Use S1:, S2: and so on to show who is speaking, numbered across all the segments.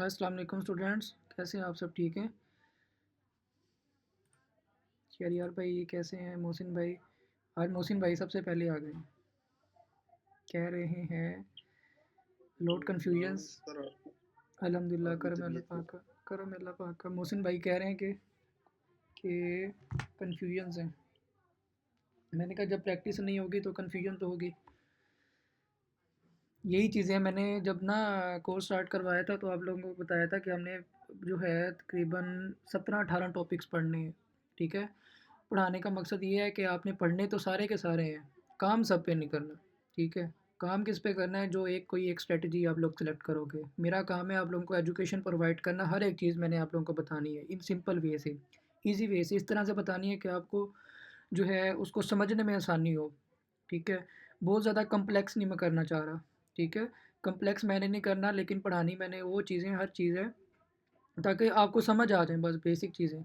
S1: अस्सलाम वालेकुम स्टूडेंट्स, कैसे हैं आप? सब ठीक हैं? शहरियार भाई कैसे हैं? मोहसिन भाई, आज मोहसिन भाई सबसे पहले आ गए। कह रहे हैं लोड कन्फ्यूजन्स।
S2: सर
S1: अल्हम्दुलिल्लाह,
S2: आपकी
S1: करम अल्लाह
S2: तबीयत
S1: पाक का, करम अल्लाह पाक का। मोहसिन भाई कह रहे हैं कि कन्फ्यूजन्स हैं। मैंने कहा जब प्रैक्टिस नहीं होगी तो कन्फ्यूजन तो होगी। यही चीज़ें मैंने जब ना कोर्स स्टार्ट करवाया था तो आप लोगों को बताया था कि हमने जो है तकरीबन 17-18 टॉपिक्स पढ़ने हैं। ठीक है, पढ़ाने का मकसद ये है कि आपने पढ़ने तो सारे के सारे हैं, काम सब पे नहीं करना। ठीक है, काम किस पे करना है? जो एक कोई एक स्ट्रेटजी आप लोग सेलेक्ट करोगे। मेरा काम है आप लोगों को एजुकेशन प्रोवाइड करना, हर एक चीज़ मैंने आप लोगों को बतानी है इन सिंपल वे से, ईजी वे से, इस तरह से बतानी है कि आपको जो है उसको समझने में आसानी हो। ठीक है, बहुत ज़्यादा कम्प्लेक्स नहीं मैं करना चाह रहा। ठीक है, कम्प्लेक्स मैंने नहीं करना, लेकिन पढ़ानी मैंने वो चीज़ें, हर चीज़ है ताकि आपको समझ आ जाए, बस बेसिक चीज़ें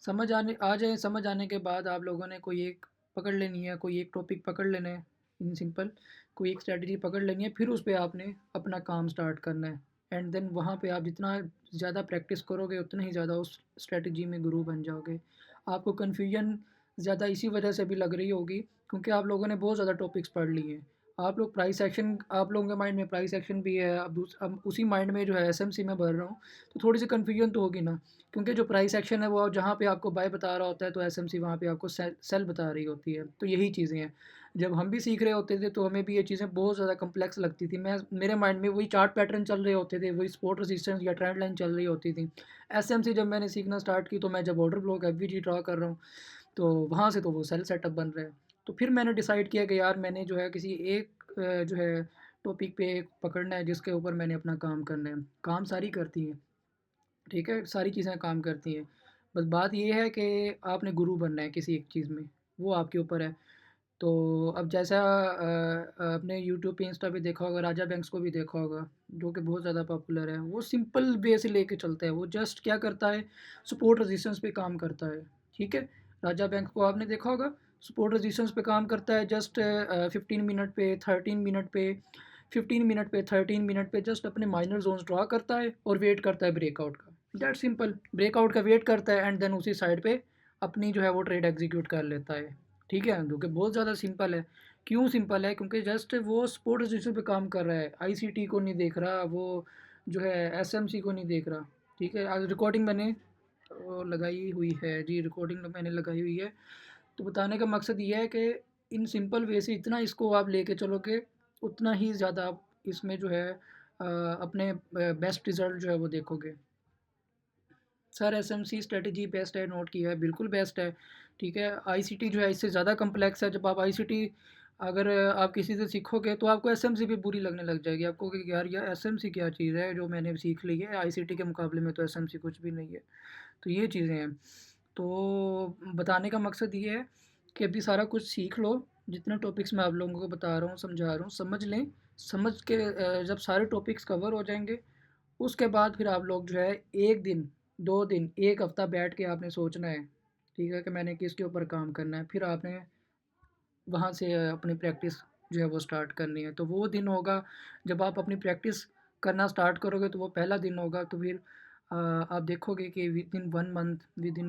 S1: समझ आने आ जाए। समझ आने के बाद आप लोगों ने कोई एक पकड़ लेनी है, कोई एक टॉपिक पकड़ लेना है, इन सिंपल कोई एक स्ट्रेटजी पकड़ लेनी है, फिर उस पे आपने अपना काम स्टार्ट करना है। एंड देन वहाँ पे आप जितना ज़्यादा प्रैक्टिस करोगे उतना ही ज़्यादा उस स्ट्रेटजी में गुरु बन जाओगे। आपको कन्फ्यूजन ज़्यादा इसी वजह से भी लग रही होगी क्योंकि आप लोगों ने बहुत ज़्यादा टॉपिक्स पढ़ लिए हैं। आप लोग प्राइस एक्शन, आप लोगों के माइंड में प्राइस एक्शन भी है, अब उसी माइंड में जो है एसएमसी में भर रहा हूँ, तो थोड़ी सी कन्फ्यूजन तो होगी ना, क्योंकि जो प्राइस एक्शन है वो जहाँ पे आपको बाय बता रहा होता है तो एसएमसी वहाँ पे आपको सेल बता रही होती है। तो यही चीज़ें हैं। जब हम भी सीख रहे होते थे तो हमें भी ये चीज़ें बहुत ज़्यादा कम्प्लेक्स लगती थी। मैं मेरे माइंड में वही चार्ट पैटर्न चल रहे होते थे, वही सपोर्ट रेजिस्टेंस या ट्रेंड लाइन चल रही होती थी। एसएमसी जब मैंने सीखना स्टार्ट की तो मैं जब ऑर्डर ब्लॉक एफवीजी ड्रा कर रहा हूँ तो वहाँ से तो वो सेल सेटअप बन रहा है। तो फिर मैंने डिसाइड किया कि यार मैंने जो है किसी एक जो है टॉपिक पे पकड़ना है जिसके ऊपर मैंने अपना काम करना है। काम सारी करती हैं, ठीक है, सारी चीज़ें काम करती हैं। बस बात ये है कि आपने गुरु बनना है किसी एक चीज़ में, वो आपके ऊपर है। तो अब जैसा आपने यूट्यूब पे, इंस्टा पे देखा होगा, राजा बैंक्स को भी देखा होगा, जो कि बहुत ज़्यादा पॉपुलर है। वो सिंपल वे से लेके चलता है, वो जस्ट क्या करता है, सपोर्ट रेजिस्टेंस पे काम करता है। ठीक है, राजा बैंक को आपने देखा होगा, सपोर्ट रेजिस्टेंस पे काम करता है, जस्ट 15 मिनट पे, 13 मिनट पे, 15 मिनट पे, 13 मिनट पे जस्ट अपने माइनर जोन्स ड्रा करता है और वेट करता है ब्रेकआउट का। दैट सिंपल, ब्रेकआउट का वेट करता है एंड देन उसी साइड पे अपनी जो है वो ट्रेड एग्जीक्यूट कर लेता है। ठीक है, जो कि बहुत ज़्यादा सिंपल है। क्यों सिंपल है? क्योंकि जस्ट वो स्पोर्ट रजिस्टर पे काम कर रहा है, आईसीटी को नहीं देख रहा, वो जो है एसएमसी को नहीं देख रहा। ठीक है, आज रिकॉर्डिंग मैंने लगाई हुई है जी, रिकॉर्डिंग मैंने लगाई हुई है। तो बताने का मकसद ये है कि इन सिंपल वे से इतना इसको आप लेके चलोगे उतना ही ज़्यादा आप इसमें जो है अपने बेस्ट रिज़ल्ट जो है वो देखोगे। सर एसएमसी स्ट्रेटजी बेस्ट है, नोट किया है, बिल्कुल बेस्ट है। ठीक है, आईसीटी जो है इससे ज़्यादा कम्प्लेक्स है। जब आप आईसीटी अगर आप किसी से सीखोगे तो आपको एसएमसी भी बुरी लगने लग जाएगी, आपको कि यार ये एसएमसी क्या चीज़ है जो मैंने सीख ली है, आईसीटी के मुकाबले में तो एसएमसी कुछ भी नहीं है। तो ये चीज़ें हैं। तो बताने का मकसद ये है कि अभी सारा कुछ सीख लो, जितने टॉपिक्स मैं आप लोगों को बता रहा हूँ, समझा रहा हूँ, समझ लें। समझ के जब सारे टॉपिक्स कवर हो जाएंगे उसके बाद फिर आप लोग जो है 1 दिन, 2 दिन, 1 हफ़्ता बैठ के आपने सोचना है, ठीक है, कि मैंने किसके ऊपर काम करना है। फिर आपने वहाँ से अपनी प्रैक्टिस जो है वो स्टार्ट करनी है। तो वो दिन होगा जब आप अपनी प्रैक्टिस करना स्टार्ट करोगे, तो वो पहला दिन होगा। तो फिर आप देखोगे कि विदिन 1 मंथ, विदिन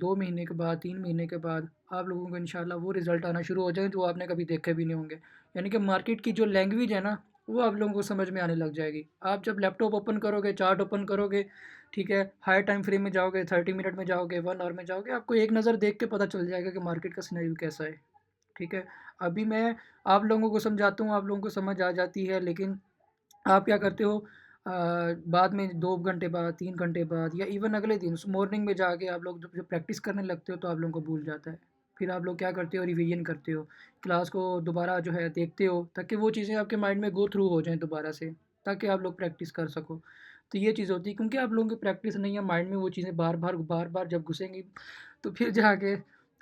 S1: 2 महीने के बाद, 3 महीने के बाद आप लोगों को इंशाल्लाह वो रिज़ल्ट आना शुरू हो जाएँगे जो आपने कभी देखे भी नहीं होंगे। यानी कि मार्केट की जो लैंग्वेज है ना, वो आप लोगों को समझ में आने लग जाएगी। आप जब लैपटॉप ओपन करोगे, चार्ट ओपन करोगे, ठीक है, हाई टाइम फ्रेम में जाओगे, 30 मिनट में जाओगे, 1 आवर में जाओगे, आपको एक नज़र देख के पता चल जाएगा कि मार्केट का सिनेरियो कैसा है। ठीक है, अभी मैं आप लोगों को समझाता हूँ, आप लोगों को समझ आ जाती है, लेकिन आप क्या करते हो, बाद में 2 घंटे बाद, 3 घंटे बाद या इवन अगले दिन मॉर्निंग में जाके आप लोग जब जब प्रैक्टिस करने लगते हो तो आप लोगों को भूल जाता है। फिर आप लोग क्या करते हो, रिवीजन करते हो, क्लास को दोबारा जो है देखते हो ताकि वो चीज़ें आपके माइंड में गो थ्रू हो जाएँ दोबारा से, ताकि आप लोग प्रैक्टिस कर सको। तो ये चीज़ होती है, क्योंकि आप लोगों की प्रैक्टिस नहीं है, माइंड में वो चीज़ें बार-बार जब घुसेंगी तो फिर जाके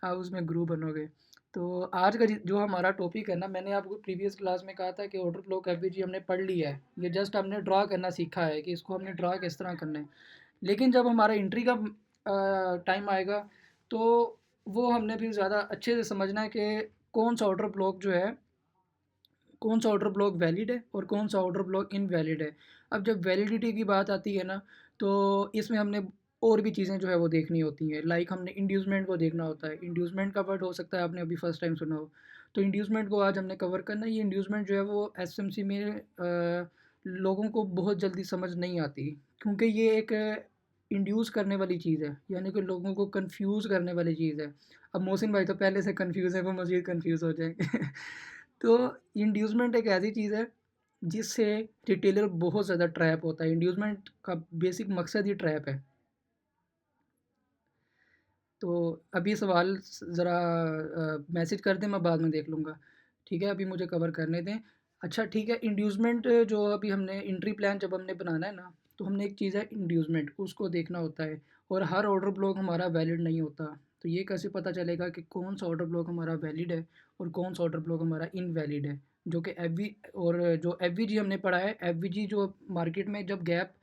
S1: आप उसमें ग्रू बनोगे। तो आज का जो हमारा टॉपिक है ना, मैंने आपको प्रीवियस क्लास में कहा था कि ऑर्डर फ्लो एफवीजी हमने पढ़ लिया है, ये जस्ट हमने ड्रा करना सीखा है कि इसको हमने ड्रा किस तरह करना है। लेकिन जब हमारा एंट्री का टाइम आएगा तो वो हमने फिर ज़्यादा अच्छे से समझना है कि कौन सा ऑर्डर ब्लॉक जो है, कौन सा ऑर्डर ब्लॉक वैलिड है और कौन सा ऑर्डर ब्लॉक इनवैलिड है। अब जब वैलिडिटी की बात आती है ना, तो इसमें हमने और भी चीज़ें जो है वो देखनी होती हैं। लाइक हमने इंड्यूसमेंट को देखना होता है। इंड्यूसमेंट का वर्ड हो सकता है आपने अभी फर्स्ट टाइम सुना हो। तो इंड्यूसमेंट को आज हमने कवर करना है। ये इंड्यूसमेंट जो है वो एसएमसी में लोगों को बहुत जल्दी समझ नहीं आती, क्योंकि ये एक इंड्यूस करने वाली चीज़ है, यानी कि लोगों को कन्फ्यूज़ करने वाली चीज़ है। अब मोहसिन भाई तो पहले से कन्फ्यूज़ है, वो मज़ीद कन्फ्यूज़ हो जाएँगे। तो इंड्यूसमेंट एक ऐसी चीज़ है जिससे रिटेलर बहुत ज़्यादा ट्रैप होता है। इंड्यूसमेंट का बेसिक मकसद ही ट्रैप है। तो अभी सवाल ज़रा मैसेज कर दें, मैं बाद में देख लूँगा। ठीक है, अभी मुझे कवर करने दें। अच्छा ठीक है, इंड्यूसमेंट जो अभी हमने एंट्री प्लान जब हमने बनाना है ना, तो हमने एक चीज़ है इंड्यूसमेंट, उसको देखना होता है। और हर ऑर्डर ब्लॉक हमारा वैलिड नहीं होता। तो ये कैसे पता चलेगा कि कौन सा ऑर्डर ब्लॉक हमारा वैलिड है और कौन सा ऑर्डर ब्लॉक हमारा इनवैलिड है? जो कि एफवी और जो एफवीजी हमने पढ़ा है, एफवीजी जो मार्केट में जब गैप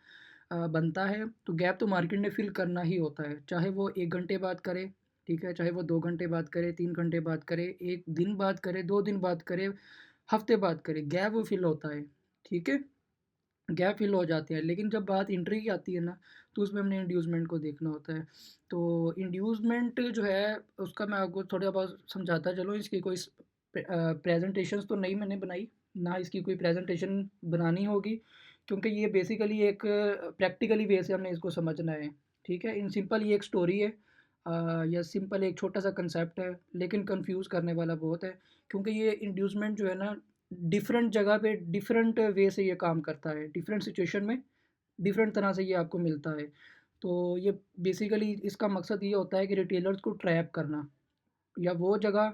S1: बनता है, तो गैप तो मार्केट ने फिल करना ही होता है, चाहे वो 1 घंटे बाद करे, ठीक है? चाहे वो 2 घंटे बाद करे, 3 घंटे बाद करे, 1 दिन बाद करे, 2 दिन बाद करे, हफ्ते बाद करे, गैप वो फिल होता है, ठीक है? गैप फिल हो जाते हैं। लेकिन जब बात एंट्री की आती है ना, तो उसमें हमने इंड्यूसमेंट को देखना होता है। तो इंड्यूसमेंट जो है, उसका मैं आपको थोड़ा बहुत समझाता चलूँ। इसकी कोई प्रेजेंटेशंस तो नहीं मैंने बनाई, ना इसकी कोई प्रेजेंटेशन बनानी होगी, क्योंकि ये बेसिकली एक प्रैक्टिकली वे से हमने इसको समझना है, ठीक है? इन सिंपल ये एक स्टोरी है, या सिंपल एक छोटा-सा कंसेप्ट है, लेकिन कन्फ्यूज़ करने वाला बहुत है, क्योंकि ये इंड्यूसमेंट जो है ना, डिफरेंट जगह पे डिफरेंट वे से ये काम करता है, डिफरेंट सिचुएशन में डिफरेंट तरह से ये आपको मिलता है। तो ये बेसिकली इसका मकसद ये होता है कि रिटेलर्स को ट्रैप करना, या वो जगह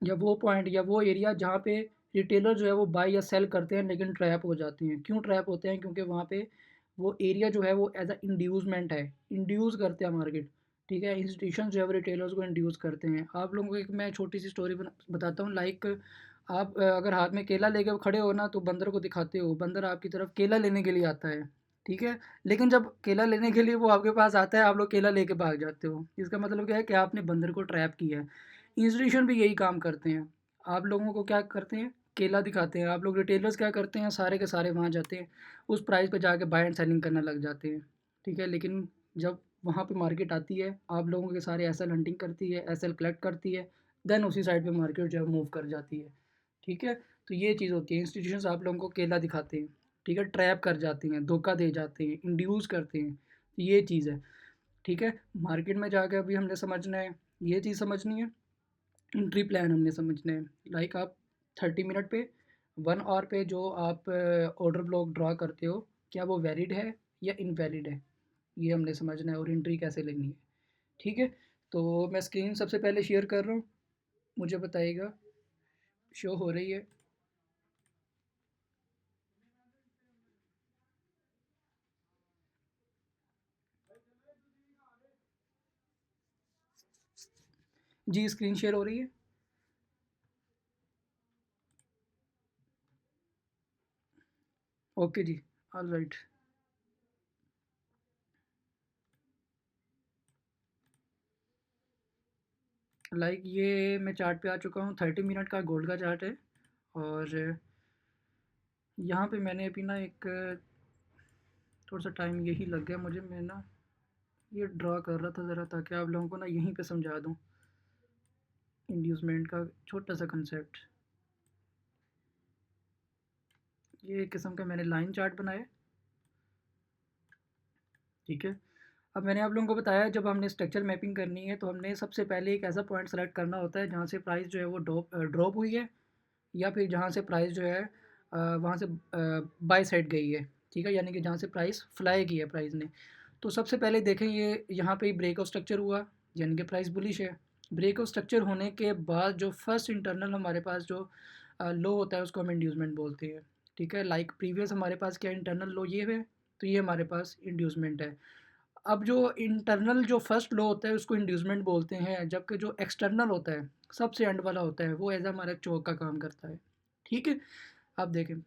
S1: या वो पॉइंट या वो एरिया जहाँ पे रिटेलर जो है वो बाय या सेल करते हैं लेकिन ट्रैप हो जाते हैं। क्यों ट्रैप होते हैं? क्योंकि वहाँ पे वो एरिया जो है वो एज अ इंड्यूसमेंट है, इंड्यूस करते हैं मार्केट, ठीक है? इंस्टीट्यूशन जो है वो रिटेलर्स को इंड्यूस करते हैं। आप लोगों को एक मैं छोटी सी स्टोरी बताता हूँ। लाइक आप अगर हाथ में केला लेके खड़े हो ना, तो बंदर को दिखाते हो, बंदर आपकी तरफ केला लेने के लिए आता है, ठीक है? लेकिन जब केला लेने के लिए वो आपके पास आता है, आप लोग केला लेके भाग जाते हो। इसका मतलब क्या है कि आपने बंदर को ट्रैप किया है। इंस्टीट्यूशन भी यही काम करते हैं। आप लोगों को क्या करते हैं? केला दिखाते हैं। आप लोग रिटेलर्स क्या करते हैं? सारे के सारे वहाँ जाते हैं, उस प्राइस पे जाके बाय एंड सेलिंग करने लग जाते हैं, ठीक है? लेकिन जब वहाँ पे मार्केट आती है, आप लोगों के सारे एसएल हंटिंग करती है, एसएल कलेक्ट करती है, देन उसी साइड पे मार्केट जो है मूव कर जाती है, ठीक है? तो ये चीज़ होती है, इंस्टीट्यूशंस आप लोगों को केला दिखाते हैं, ठीक है? ट्रैप कर जाते हैं, धोखा दे जाते हैं, इंड्यूस करते हैं, तो ये चीज़ है, ठीक है? मार्केट में जाके अभी हमने समझना है, ये चीज़ समझनी है। एंट्री प्लान हमने समझना है। लाइक आप 30 मिनट पे, 1 आवर पे जो आप ऑर्डर ब्लॉक ड्रा करते हो, क्या वो वैलिड है या इनवैलिड है? ये हमने समझना है, और एंट्री कैसे लेनी है, ठीक है? तो मैं स्क्रीन सबसे पहले शेयर कर रहा हूँ, मुझे बताइएगा शो हो रही है? जी, स्क्रीन शेयर हो रही है? ओके जी, ऑलराइट। लाइक ये मैं चार्ट पे आ चुका हूँ, 30 मिनट का गोल्ड का चार्ट है। और यहाँ पे मैंने अभी ना एक थोड़ा सा टाइम यही लग गया मुझे, मैं ना ये ड्रा कर रहा था ज़रा, ताकि आप लोगों को ना यहीं पे समझा दूँ इंड्यूसमेंट का छोटा सा कंसेप्ट। ये एक किस्म का मैंने लाइन चार्ट बनाया, ठीक है? अब मैंने आप लोगों को बताया, जब हमने स्ट्रक्चर मैपिंग करनी है, तो हमने सबसे पहले एक ऐसा पॉइंट सेलेक्ट करना होता है जहाँ से प्राइस जो है वो ड्रॉप हुई है, या फिर जहाँ से प्राइस जो है वहाँ से बाय साइड गई है, ठीक है? यानी कि जहाँ से प्राइस फ्लाई की है प्राइस ने। तो सबसे पहले देखें, ये यहाँ पे ब्रेकआउट स्ट्रक्चर हुआ, यानी कि प्राइस बुलिश है। ब्रेकआउट स्ट्रक्चर होने के बाद जो फर्स्ट इंटरनल हमारे पास जो लो होता है, उसको हम इंड्यूसमेंट बोलते हैं, ठीक है? लाइक प्रीवियस हमारे पास क्या इंटरनल लो ये है, तो ये हमारे पास इंड्यूसमेंट है। अब जो इंटरनल जो फर्स्ट लो होता है, उसको इंड्यूसमेंट बोलते हैं, जबकि जो एक्सटर्नल होता है, सबसे एंड वाला होता है, वो एज हमारा चौक का काम करता है, ठीक है? आप देखें,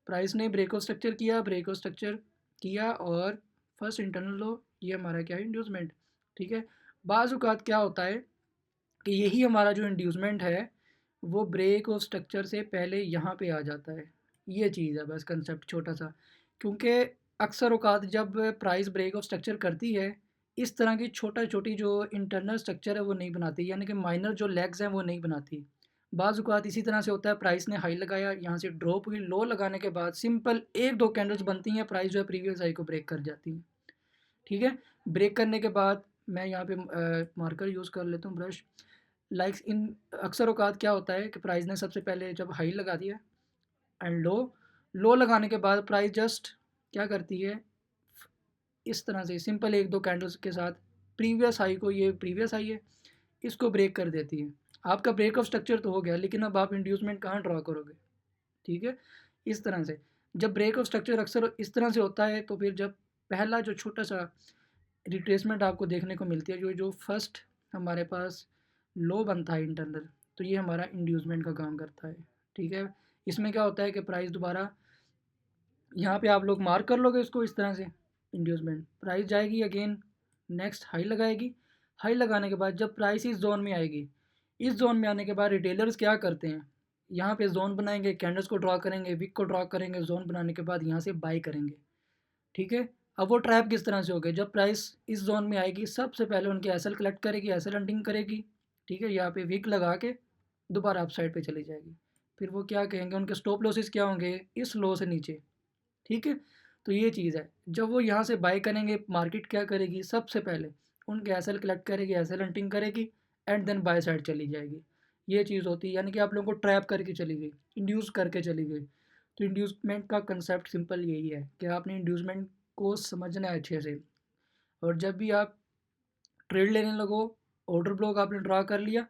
S1: प्राइस ने ब्रेकआउट स्ट्रक्चर किया, ब्रेकआउट स्ट्रक्चर किया, और फर्स्ट इंटरनल लो, ये हमारा क्या है? इंड्यूसमेंट, ठीक है? बाज़ औक़ात क्या होता है कि यही हमारा जो इंड्यूसमेंट है, वो ब्रेक और स्ट्रक्चर से पहले यहाँ पे आ जाता है। ये चीज़ है बस, कंसेप्ट छोटा सा, क्योंकि अक्सर औक़ात जब प्राइस ब्रेक ऑफ स्ट्रक्चर करती है, इस तरह की छोटा-छोटी जो इंटरनल स्ट्रक्चर है वो नहीं बनाती, यानी कि माइनर जो लेग्स हैं वो नहीं बनाती। बाज़ औक़ात इसी तरह से होता है, प्राइस ने हाई लगाया, यहाँ से ड्रॉप हुई, लो लगाने के बाद सिंपल 1-2 कैंडल्स बनती हैं, प्राइस जो है प्रीवियस हाई को ब्रेक कर जाती है। ठीक है? ब्रेक करने के बाद मैं यहाँ पे मार्कर यूज़ कर लेता हूँ, ब्रश। लाइक्स इन अक्सर औक़ात क्या होता है कि प्राइस ने सबसे पहले जब हाई लगा दिया एंड लो लगाने के बाद प्राइस जस्ट क्या करती है, इस तरह से सिंपल 1-2 कैंडल्स के साथ प्रीवियस हाई को, ये प्रीवियस हाई है, इसको ब्रेक कर देती है। आपका ब्रेक ऑफ स्ट्रक्चर तो हो गया, लेकिन अब आप इंड्यूसमेंट कहाँ ड्रॉ करोगे? ठीक है? इस तरह से जब ब्रेक ऑफ स्ट्रक्चर अक्सर इस तरह से होता है, तो फिर जब पहला जो छोटा-सा रिट्रेसमेंट आपको देखने को मिलती है, जो जो फर्स्ट हमारे पास लो बनता है इंटरनल, तो ये हमारा इंड्यूसमेंट का काम करता है। ठीक है? इसमें क्या होता है कि प्राइस दोबारा यहाँ पे आप लोग मार्क कर लोगे इसको इस तरह से, इंड्यूसमेंट प्राइस जाएगी अगेन, नेक्स्ट हाई लगाएगी। हाई लगाने के बाद जब प्राइस इस जोन में आएगी, इस जोन में आने के बाद रिटेलर्स क्या करते हैं, यहाँ पे जोन बनाएंगे, कैंडल्स को ड्रॉ करेंगे, विक को ड्रॉ करेंगे, जोन बनाने के बाद यहाँ से बाई करेंगे। ठीक है? अब वो ट्रैप किस तरह से हो गए, जब प्राइस इस जोन में आएगी, सबसे पहले उनकी एसएल कलेक्ट करेगी, एसएल हंटिंग करेगी। ठीक है? यहाँ पे विक लगा के दोबारा अप साइड पे चली जाएगी। फिर वो क्या कहेंगे, उनके स्टॉप लॉसेस क्या होंगे, इस लो से नीचे। ठीक है? तो ये चीज़ है, जब वो यहाँ से बाय करेंगे, मार्केट क्या करेगी, सबसे पहले उनके एसएल कलेक्ट करेगी, एसएल हंटिंग करेगी एंड देन बाय साइड चली जाएगी। ये चीज़ होती है, यानी कि आप लोगों को ट्रैप करके चली गई, इंड्यूस करके चली गई। तो इंड्यूसमेंट का कंसेप्ट सिंपल यही है कि आपने इंड्यूसमेंट को समझना है अच्छे से। और जब भी आप ट्रेड लेने लगो, ऑर्डर ब्लॉक आपने ड्रा कर लिया,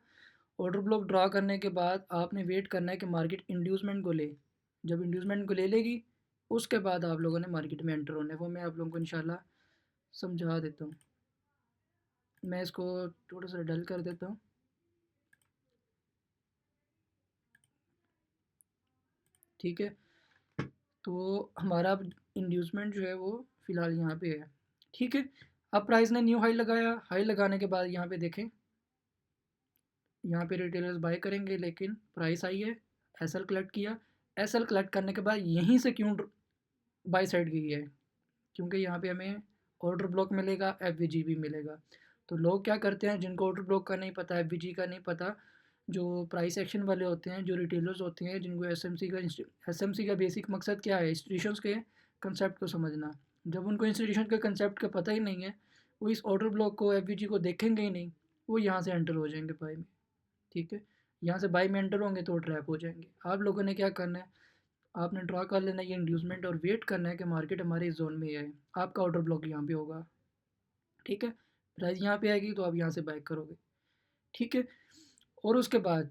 S1: ऑर्डर ब्लॉक ड्रा करने के बाद आपने वेट करना है कि मार्केट इंड्यूसमेंट को ले। जब इंड्यूसमेंट को ले लेगी, उसके बाद आप लोगों ने मार्केट में एंटर होना है। वो मैं आप लोगों को इंशाल्लाह समझा देता हूँ। मैं इसको थोड़ा सा डल कर देता हूँ। ठीक है? तो हमारा अब इंड्यूसमेंट जो है वो फ़िलहाल यहाँ पे है। ठीक है? अब प्राइस ने न्यू हाई लगाया, हाई लगाने के बाद यहाँ पे देखें, यहाँ पे रिटेलर्स बाय करेंगे, लेकिन प्राइस आई है, एसएल कलेक्ट किया। एसएल कलेक्ट करने के बाद यहीं से क्यों बाय साइड गई है, क्योंकि यहाँ पे हमें ऑर्डर ब्लॉक मिलेगा, एफवीजी भी मिलेगा। तो लोग क्या करते हैं, जिनको ऑर्डर ब्लॉक का नहीं पता, एफवीजी का नहीं पता, जो प्राइस एक्शन वाले होते हैं, जो रिटेलर्स होते हैं, जिनको एसएमसी का बेसिक मकसद क्या है, इंस्टीट्यूशंस के कंसेप्ट को समझना। जब उनको इंस्टीट्यूशन के कंसेप्ट का पता ही नहीं है, वो इस ऑर्डर ब्लॉक को, एफवीजी को देखेंगे ही नहीं, वो यहाँ से एंटर हो जाएंगे बाय में। ठीक है? यहाँ से बाय में एंटर होंगे तो ट्रैप हो जाएंगे। आप लोगों ने क्या करना है, आपने ड्रा कर लेना है ये इंड्यूसमेंट और वेट करना है कि मार्केट हमारे इस जोन में ही आए। आपका ऑर्डर ब्लॉक यहाँ पे होगा। ठीक है? प्राइस यहाँ पे आएगी तो आप यहाँ से बाय करोगे। ठीक है? और उसके बाद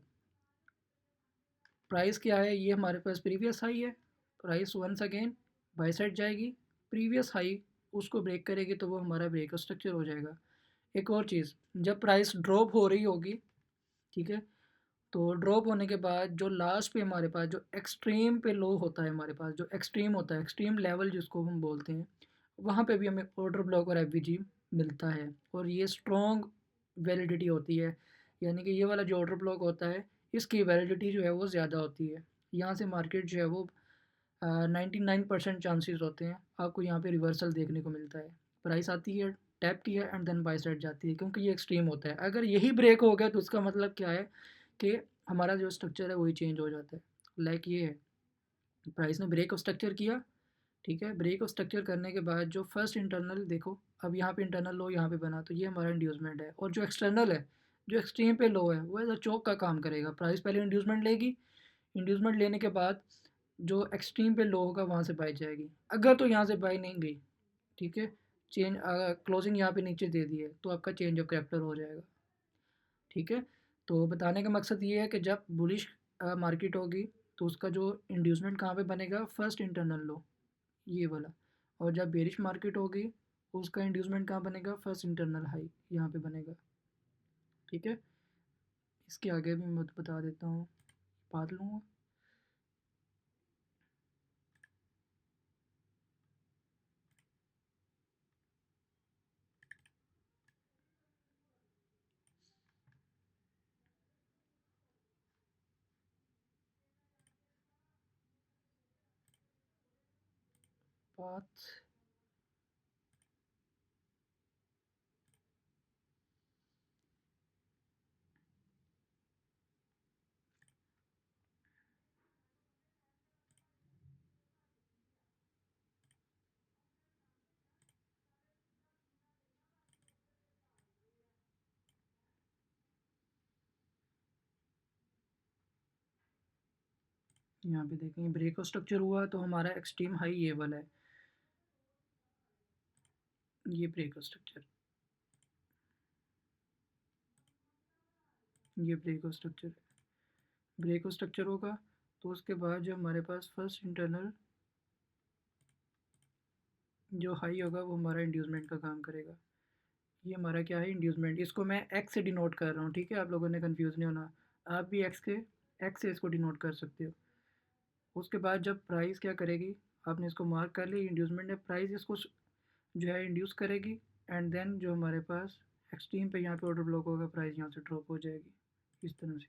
S1: प्राइस क्या है, ये हमारे पास प्रीवियस हाई है, price once again buy side जाएगी, प्रीवियस हाई उसको ब्रेक करेगी, तो वो हमारा ब्रेक स्ट्रक्चर हो जाएगा। एक और चीज़, जब प्राइस ड्रॉप हो रही होगी, ठीक है, तो ड्रॉप होने के बाद जो लास्ट पे हमारे पास जो एक्सट्रीम पे लो होता है, हमारे पास जो एक्सट्रीम होता है, एक्सट्रीम लेवल जिसको हम बोलते हैं, वहाँ पे भी हमें ऑर्डर ब्लॉक और एफवीजी मिलता है, और ये स्ट्रॉन्ग वैलिडिटी होती है। यानी कि ये वाला जो ऑर्डर ब्लॉक होता है, इसकी वैलिडिटी जो है वो ज़्यादा होती है। यहाँ से मार्केट जो है वो 99% चांसेस होते हैं आपको यहाँ पे रिवर्सल देखने को मिलता है। प्राइस आती है, टैप की है एंड देन बाय साइड जाती है, क्योंकि ये एक्सट्रीम होता है। अगर यही ब्रेक हो गया तो उसका मतलब क्या है कि हमारा जो स्ट्रक्चर है वही चेंज हो जाता है। लाइक ये है, प्राइस ने ब्रेक ऑफ स्ट्रक्चर किया, ठीक है, ब्रेक ऑफ स्ट्रक्चर करने के बाद जो फर्स्ट इंटरनल देखो, अब यहाँ पे इंटरनल लो यहाँ पे बना, तो ये हमारा इंड्यूसमेंट है। और जो एक्सटर्नल है, जो एक्सट्रीम पे लो है, वो एज अ चौक का काम करेगा। प्राइस पहले इंड्यूसमेंट लेगी, इंड्यूसमेंट लेने के बाद जो एक्सट्रीम पे लो होगा वहाँ से बाई जाएगी। अगर तो यहाँ से बाई नहीं गई, ठीक है, चेंज क्लोजिंग यहाँ पे नीचे दे दी है, तो आपका चेंज ऑफ कैरेक्टर हो जाएगा। ठीक है? तो बताने का मकसद ये है कि जब बुलिश मार्केट होगी, तो उसका जो इंड्यूसमेंट कहाँ पे बनेगा, फर्स्ट इंटरनल लो, ये वाला। और जब बेरिश मार्केट होगी, उसका इंड्यूसमेंट कहाँ बनेगा, फर्स्ट इंटरनल हाई यहाँ पे बनेगा। ठीक है? इसके आगे भी मैं बता देता हूँ, बात लूँगा। पाथ यहाँ पे देखेंगे ब्रेक ऑफ स्ट्रक्चर हुआ तो हमारा एक्सट्रीम हाई ये वाला है, ये ब्रेक ऑफ स्ट्रक्चर, ये break of structure, break of structure होगा तो उसके बाद जो हमारे पास फर्स्ट इंटरनल जो हाई होगा वो हमारा इंड्यूसमेंट का काम करेगा। ये हमारा क्या है, इंड्यूसमेंट। इसको मैं एक्स से डिनोट कर रहा हूँ, ठीक है, आप लोगों ने कंफ्यूज नहीं होना। आप भी एक्स से इसको डिनोट कर सकते हो। उसके बाद जब प्राइस क्या करेगी, आपने इसको मार्क कर लिया इंड्यूसमेंट है, प्राइस इसको जो है इंड्यूस करेगी एंड देन जो हमारे पास एक्सट्रीम पे यहाँ पे ऑर्डर ब्लॉक होगा, प्राइस यहाँ से ड्रॉप हो जाएगी इस तरह से,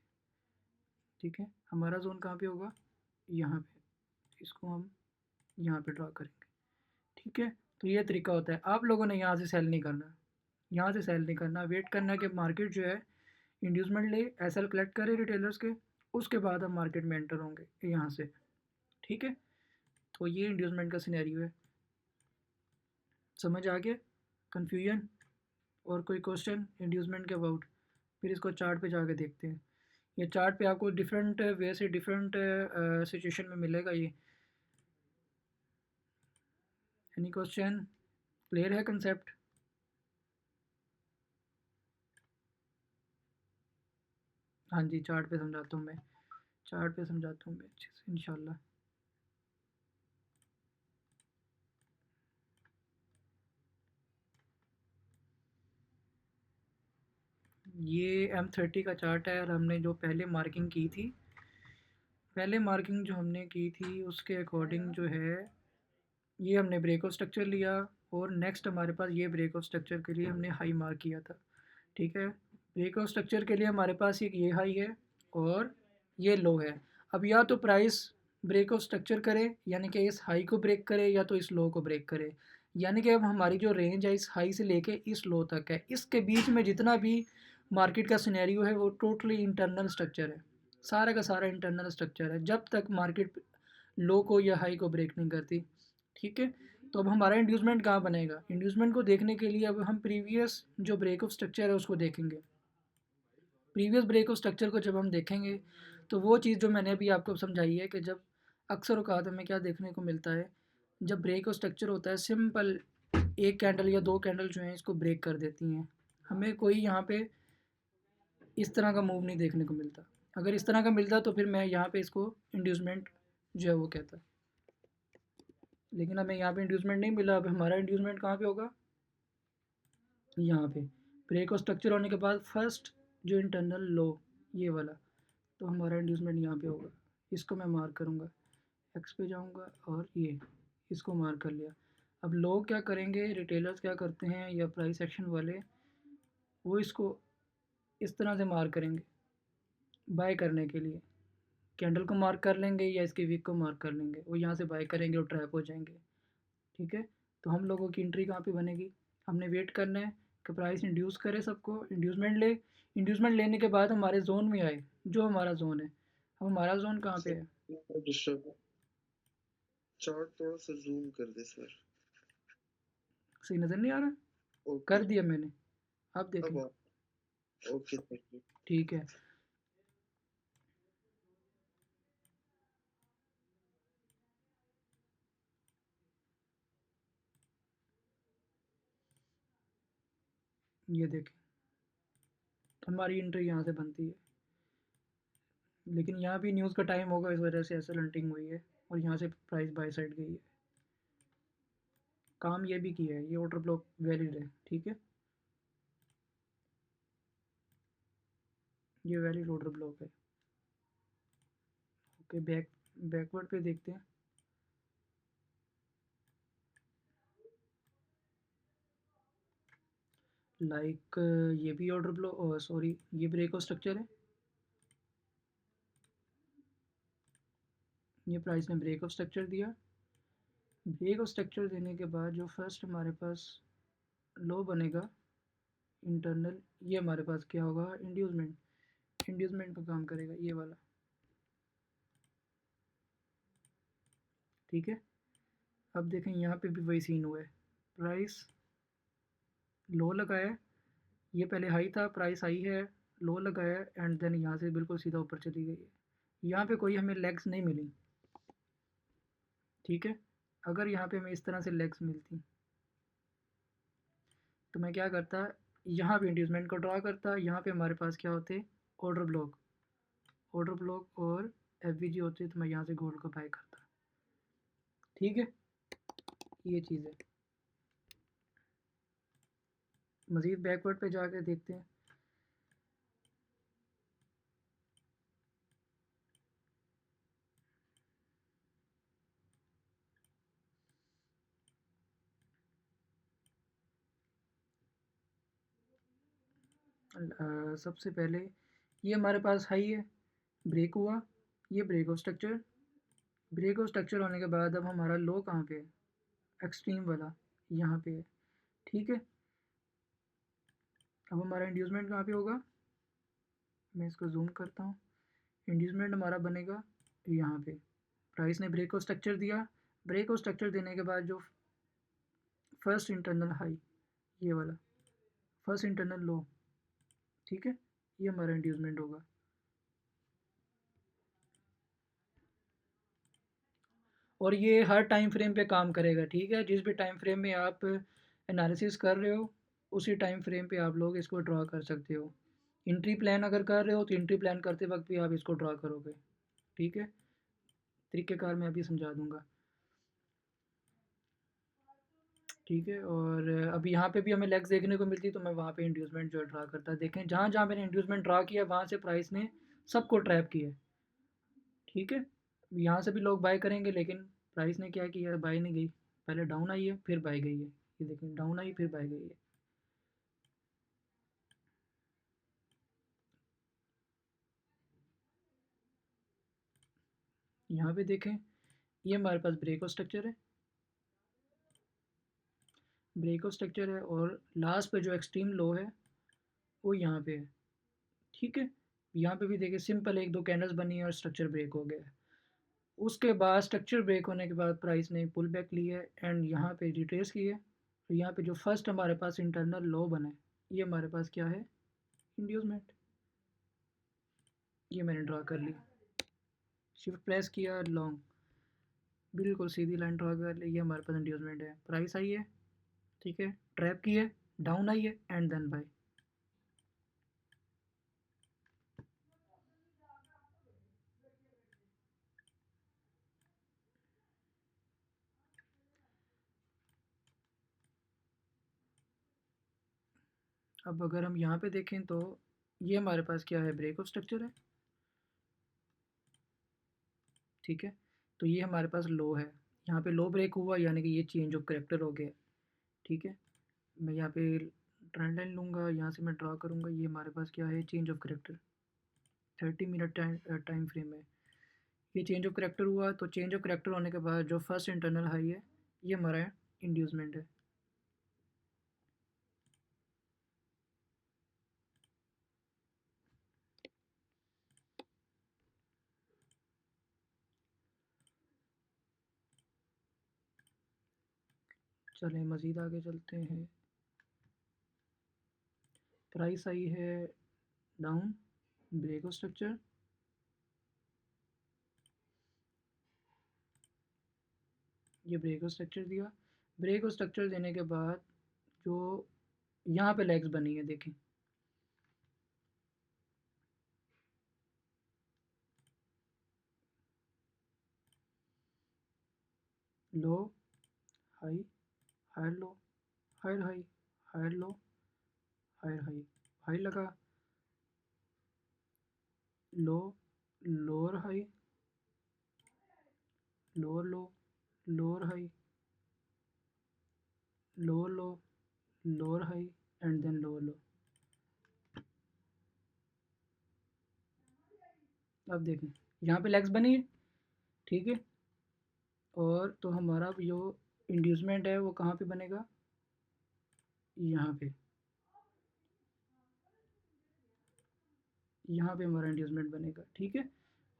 S1: ठीक है। हमारा जोन कहाँ पे होगा, यहाँ पे, इसको हम यहाँ पे ड्रा करेंगे, ठीक है। तो ये तरीका होता है, आप लोगों ने यहाँ से सेल नहीं करना, यहाँ से सेल नहीं करना, वेट करना कि मार्केट जो है इंड्यूसमेंट ले, एसएल कलेक्ट करे रिटेलर्स के, उसके बाद हम मार्केट में एंटर होंगे यहाँ से, ठीक है। तो ये इंड्यूसमेंट का सिनेरियो है, समझ आ गया, कन्फ्यूजन और कोई क्वेश्चन इंड्यूसमेंट के अबाउट। फिर इसको चार्ट पे जाके देखते हैं, ये चार्ट पे आपको डिफरेंट वे से डिफरेंट सिचुएशन में मिलेगा ये। एनी क्वेश्चन, क्लियर है कंसेप्ट? हाँ जी, चार्ट पे समझाता हूँ मैं, चार्ट पे समझाता हूँ मैं अच्छे से इंशाल्लाह। ये M30 का चार्ट है और हमने जो पहले मार्किंग की थी, पहले मार्किंग जो हमने की थी उसके अकॉर्डिंग जो है ये हमने ब्रेक ऑफ स्ट्रक्चर लिया और नेक्स्ट हमारे पास ये ब्रेक ऑफ स्ट्रक्चर के लिए हमने हाई मार्क किया था, ठीक है। ब्रेक ऑफ स्ट्रक्चर के लिए हमारे पास एक ये हाई है और ये लो है। अब या तो प्राइस ब्रेक ऑफ स्ट्रक्चर करे यानी कि इस हाई को ब्रेक करे या तो इस लो को ब्रेक करे, यानी कि अब हमारी जो रेंज है इस हाई से लेके इस लो तक है, इसके बीच में जितना भी मार्केट का सिनेरियो है वो टोटली इंटरनल स्ट्रक्चर है, सारा का सारा इंटरनल स्ट्रक्चर है, जब तक मार्केट लो को या हाई को ब्रेक नहीं करती, ठीक है। तो अब हमारा इंड्यूसमेंट कहाँ बनेगा, इंड्यूसमेंट को देखने के लिए अब हम प्रीवियस जो ब्रेक ऑफ स्ट्रक्चर है उसको देखेंगे। प्रीवियस ब्रेक ऑफ स्ट्रक्चर को जब हम देखेंगे तो वो चीज़ जो मैंने अभी आपको समझाई है कि जब अक्सर औकात हमें क्या देखने को मिलता है, जब ब्रेक ऑफ स्ट्रक्चर होता है सिंपल एक कैंडल या दो कैंडल जो हैं इसको ब्रेक कर देती हैं, हमें कोई यहाँ पे इस तरह का मूव नहीं देखने को मिलता। अगर इस तरह का मिलता तो फिर मैं यहाँ पे इसको इंड्यूसमेंट जो है वो कहता, लेकिन हमें यहाँ पे इंड्यूसमेंट नहीं मिला। अब हमारा इंड्यूसमेंट कहाँ पे होगा, यहाँ पे ब्रेक और स्ट्रक्चर होने के बाद फर्स्ट जो इंटरनल लो ये वाला, तो हमारा इंड्यूसमेंट यहाँ पे होगा, इसको मैं मार्क करूँगा, एक्स पे जाऊँगा और ये इसको मार्क कर लिया। अब लोग क्या करेंगे, रिटेलर्स क्या करते हैं या प्राइस एक्शन वाले, वो इसको इस तरह से मार्क करेंगे बाय करने के लिए, कैंडल को मार्क कर लेंगे या इसके वीक को मार्क कर लेंगे, वो यहाँ से बाय करेंगे और ट्रैप हो जाएंगे, ठीक है। तो हम लोगों की एंट्री कहाँ पे बनेगी, हमने वेट करना है कि प्राइस इंड्यूस करे, सबको इंड्यूसमेंट ले, इंड्यूसमेंट लेने के बाद हमारे जोन में आए, जो हमारा जोन है। अब हमारा जोन कहाँ पे है,
S2: डिस्टर्ब चार्ट थोड़ा सा जूम कर दे सर।
S1: सही नज़र नहीं आ रहा,
S2: ओके
S1: कर दिया मैंने, आप देख
S2: अब
S1: लो,
S2: ओके थैंक यू।
S1: ठीक है। ये देखें हमारी एंट्री यहाँ से बनती है, लेकिन यहाँ भी न्यूज़ का टाइम होगा इस वजह से ऐसे लंटिंग हुई है और यहाँ से प्राइस बाय साइड गई है। काम ये भी किया है, ये ऑर्डर ब्लॉक वैलिड है, ठीक है, ये वैलिड ऑर्डर ब्लॉक है। ओके, बैकवर्ड पे देखते हैं, लाइक ये भी ऑर्डर ब्लॉक, सॉरी ये ब्रेक ऑफ स्ट्रक्चर है, ये प्राइस ने ब्रेक ऑफ स्ट्रक्चर दिया, ब्रेक और स्ट्रक्चर देने के बाद जो फर्स्ट हमारे पास लो बनेगा इंटरनल, ये हमारे पास क्या होगा, इंड्यूसमेंट का काम करेगा ये वाला। ठीक है, अब देखें यहाँ पे भी वही सीन हुआ है, प्राइस लो लगाया, ये पहले हाई था, प्राइस हाई है, लो लगाया एंड देन यहाँ से बिल्कुल सीधा ऊपर चली गई है। यहाँ पे कोई हमें लेग्स नहीं मिली। ठीक है, अगर यहाँ पे हमें इस तरह से लेग्स मिलती तो मैं क्या करता, यहाँ पे इंड्यूसमेंट को ड्रा करता, यहाँ पे हमारे पास क्या होते, ऑर्डर ब्लॉक, और एफ होते, तो मैं यहाँ से गोल्ड को बाय करता। ठीक है, ये चीज़ है। मज़ीद बैकवर्ड पे जाकर देखते हैं। सबसे पहले ये हमारे पास हाई है, ब्रेक हुआ, ये ब्रेक ऑफ स्ट्रक्चर होने के बाद अब हमारा लो कहाँ पे है, एक्सट्रीम वाला यहाँ पे है। ठीक है, अब हमारा इंड्यूसमेंट कहाँ पे होगा, मैं इसको जूम करता हूँ, इंड्यूसमेंट हमारा बनेगा यहाँ पे। प्राइस ने ब्रेक ऑफ स्ट्रक्चर दिया, ब्रेक ऑफ स्ट्रक्चर देने के बाद जो फर्स्ट इंटरनल हाई, ये वाला फर्स्ट इंटरनल लो, ठीक है, ये हमारा इंड्यूसमेंट होगा। और ये हर टाइम फ्रेम पे काम करेगा। ठीक है, जिस भी टाइम फ्रेम में आप एनालिसिस कर रहे हो उसी टाइम फ्रेम पे आप लोग इसको ड्रा कर सकते हो। इंट्री प्लान अगर कर रहे हो तो इंट्री प्लान करते वक्त भी आप इसको ड्रा करोगे। ठीक है, तरीक़ेकार मैं अभी समझा दूंगा। ठीक है, और अब यहाँ पे भी हमें लेग्स देखने को मिलती, तो मैं वहाँ पे इंड्यूसमेंट जो है ड्रा करता। देखें जहाँ जहाँ मैंने इंड्यूसमेंट ड्रा किया वहाँ से प्राइस ने सबको ट्रैप किया। ठीक है, यहाँ से भी लोग बाय करेंगे, लेकिन प्राइस ने क्या किया, बाय नहीं गई, पहले डाउन आई है फिर बाय गई है। ये देखें, डाउन आई फिर बाय गई है। यहाँ पे देखें, ये हमारे पास ब्रेक ऑफ स्ट्रक्चर है, और लास्ट पे जो एक्सट्रीम लो है वो यहाँ पे है। ठीक है, यहाँ पे भी देखिए सिंपल एक दो कैंडल्स बनी है और स्ट्रक्चर ब्रेक हो गया है। उसके बाद स्ट्रक्चर ब्रेक होने के बाद प्राइस ने पुल बैक लिया है एंड यहाँ पे रिट्रेस किया है। तो यहाँ पे जो फर्स्ट हमारे पास इंटरनल लो बना है, ये हमारे पास क्या है, इंड्यूसमेंट। ये मैंने ड्रा कर ली, शिफ्ट प्रेस किया, लॉन्ग, बिल्कुल सीधी लाइन ड्रा कर ली, ये हमारे पास इंड्यूसमेंट है। प्राइस आई है, ठीक है, ट्रैप की है, डाउन आई है एंड देन बाय। अब अगर हम यहाँ पे देखें तो ये हमारे पास क्या है, ब्रेक ऑफ स्ट्रक्चर है। ठीक है, तो ये हमारे पास लो है, यहाँ पे लो ब्रेक हुआ यानी कि ये चेंज ऑफ करेक्टर हो गया। ठीक है, मैं यहाँ पे ट्रेंड लाइन लूँगा, यहाँ से मैं ड्रा करूँगा, ये हमारे पास क्या है, change of character, 30 minute time frame है। ये चेंज ऑफ करेक्टर हुआ, तो चेंज ऑफ करेक्टर होने के बाद जो फर्स्ट इंटरनल हाई है ये हमारा इंड्यूसमेंट है। चलें मज़ीद आगे चलते हैं। प्राइस आई है डाउन, ब्रेक ऑफ स्ट्रक्चर, ये ब्रेक ऑफ स्ट्रक्चर दिया, ब्रेक ऑफ स्ट्रक्चर देने के बाद जो यहाँ पे लेग्स बनी है देखें, low high, higher low, higher high, higher low, higher high, high लगा, low, lower high, lower low, lower high, lower low, lower high and then lower low. अब देखें यहाँ पे लेग्स बनी है। ठीक है, और तो हमारा जो इंड्यूसमेंट है वो कहाँ पे बनेगा, यहाँ पे, यहाँ पे हमारा इंड्यूसमेंट बनेगा, ठीक है।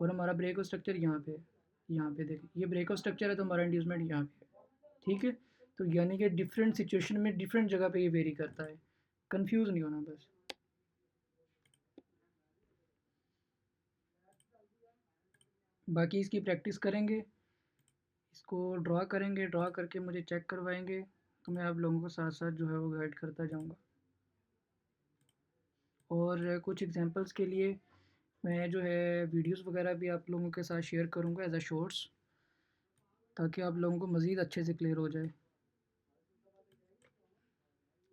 S1: और हमारा ब्रेक ऑफ स्ट्रक्चर यहाँ पे है, यहाँ पे देखिए ये ब्रेक ऑफ स्ट्रक्चर है तो हमारा इंड्यूसमेंट यहाँ पे है, ठीक है। तो यानी कि डिफरेंट सिचुएशन में डिफरेंट जगह पे ये वेरी करता है, कंफ्यूज नहीं होना बस। बाकी इसकी प्रैक्टिस करेंगे, इसको ड्रा करेंगे, ड्रा करके मुझे चेक करवाएंगे, तो मैं आप लोगों को साथ साथ जो है वो गाइड करता जाऊँगा। और कुछ एग्जांपल्स के लिए मैं जो है वीडियोस वगैरह भी आप लोगों के साथ शेयर करूँगा एज अ शॉर्ट्स, ताकि आप लोगों को मज़ीद अच्छे से क्लियर हो जाए।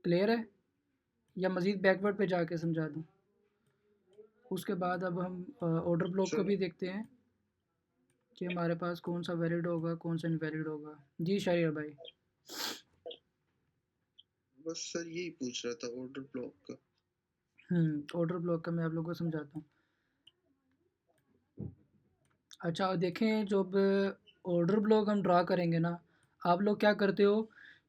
S1: क्लियर है या मज़ीद बैकवर्ड पे जाके समझा दूँ? उसके बाद अब हम ऑर्डर ब्लॉक को
S2: चलो
S1: भी देखते हैं कि हमारे पास कौन सा वैलिड होगा, कौन सा इनवैलिड होगा। जी शरीर भाई।
S2: बस सर यही पूछ रहा था ऑर्डर ब्लॉक का।
S1: ऑर्डर ब्लॉक का मैं आप लोगों को समझाता हूँ। अच्छा देखें, जब ऑर्डर ब्लॉक हम ड्रा करेंगे ना, आप लोग क्या करते हो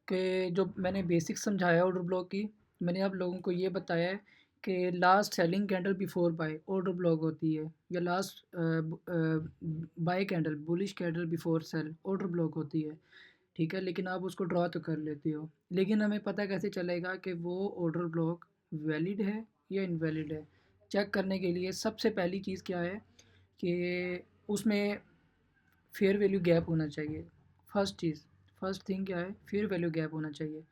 S1: कि जो मैंने बेसिक समझाया ऑर्डर ब्लॉक की, मैंने आप लोगों को ये बताया है कि last selling candle before buy order block होती है, या last buy candle bullish candle before sell order block होती है, ठीक है। लेकिन आप उसको ड्रा तो कर लेते हो, लेकिन हमें पता कैसे चलेगा कि वो ऑर्डर ब्लॉक वैलिड है या इनवैलिड है? चेक करने के लिए सबसे पहली चीज़ क्या है कि उसमें फेयर वैल्यू गैप होना चाहिए। फर्स्ट चीज़, फर्स्ट थिंग क्या है, फेयर वैल्यू गैप होना चाहिए।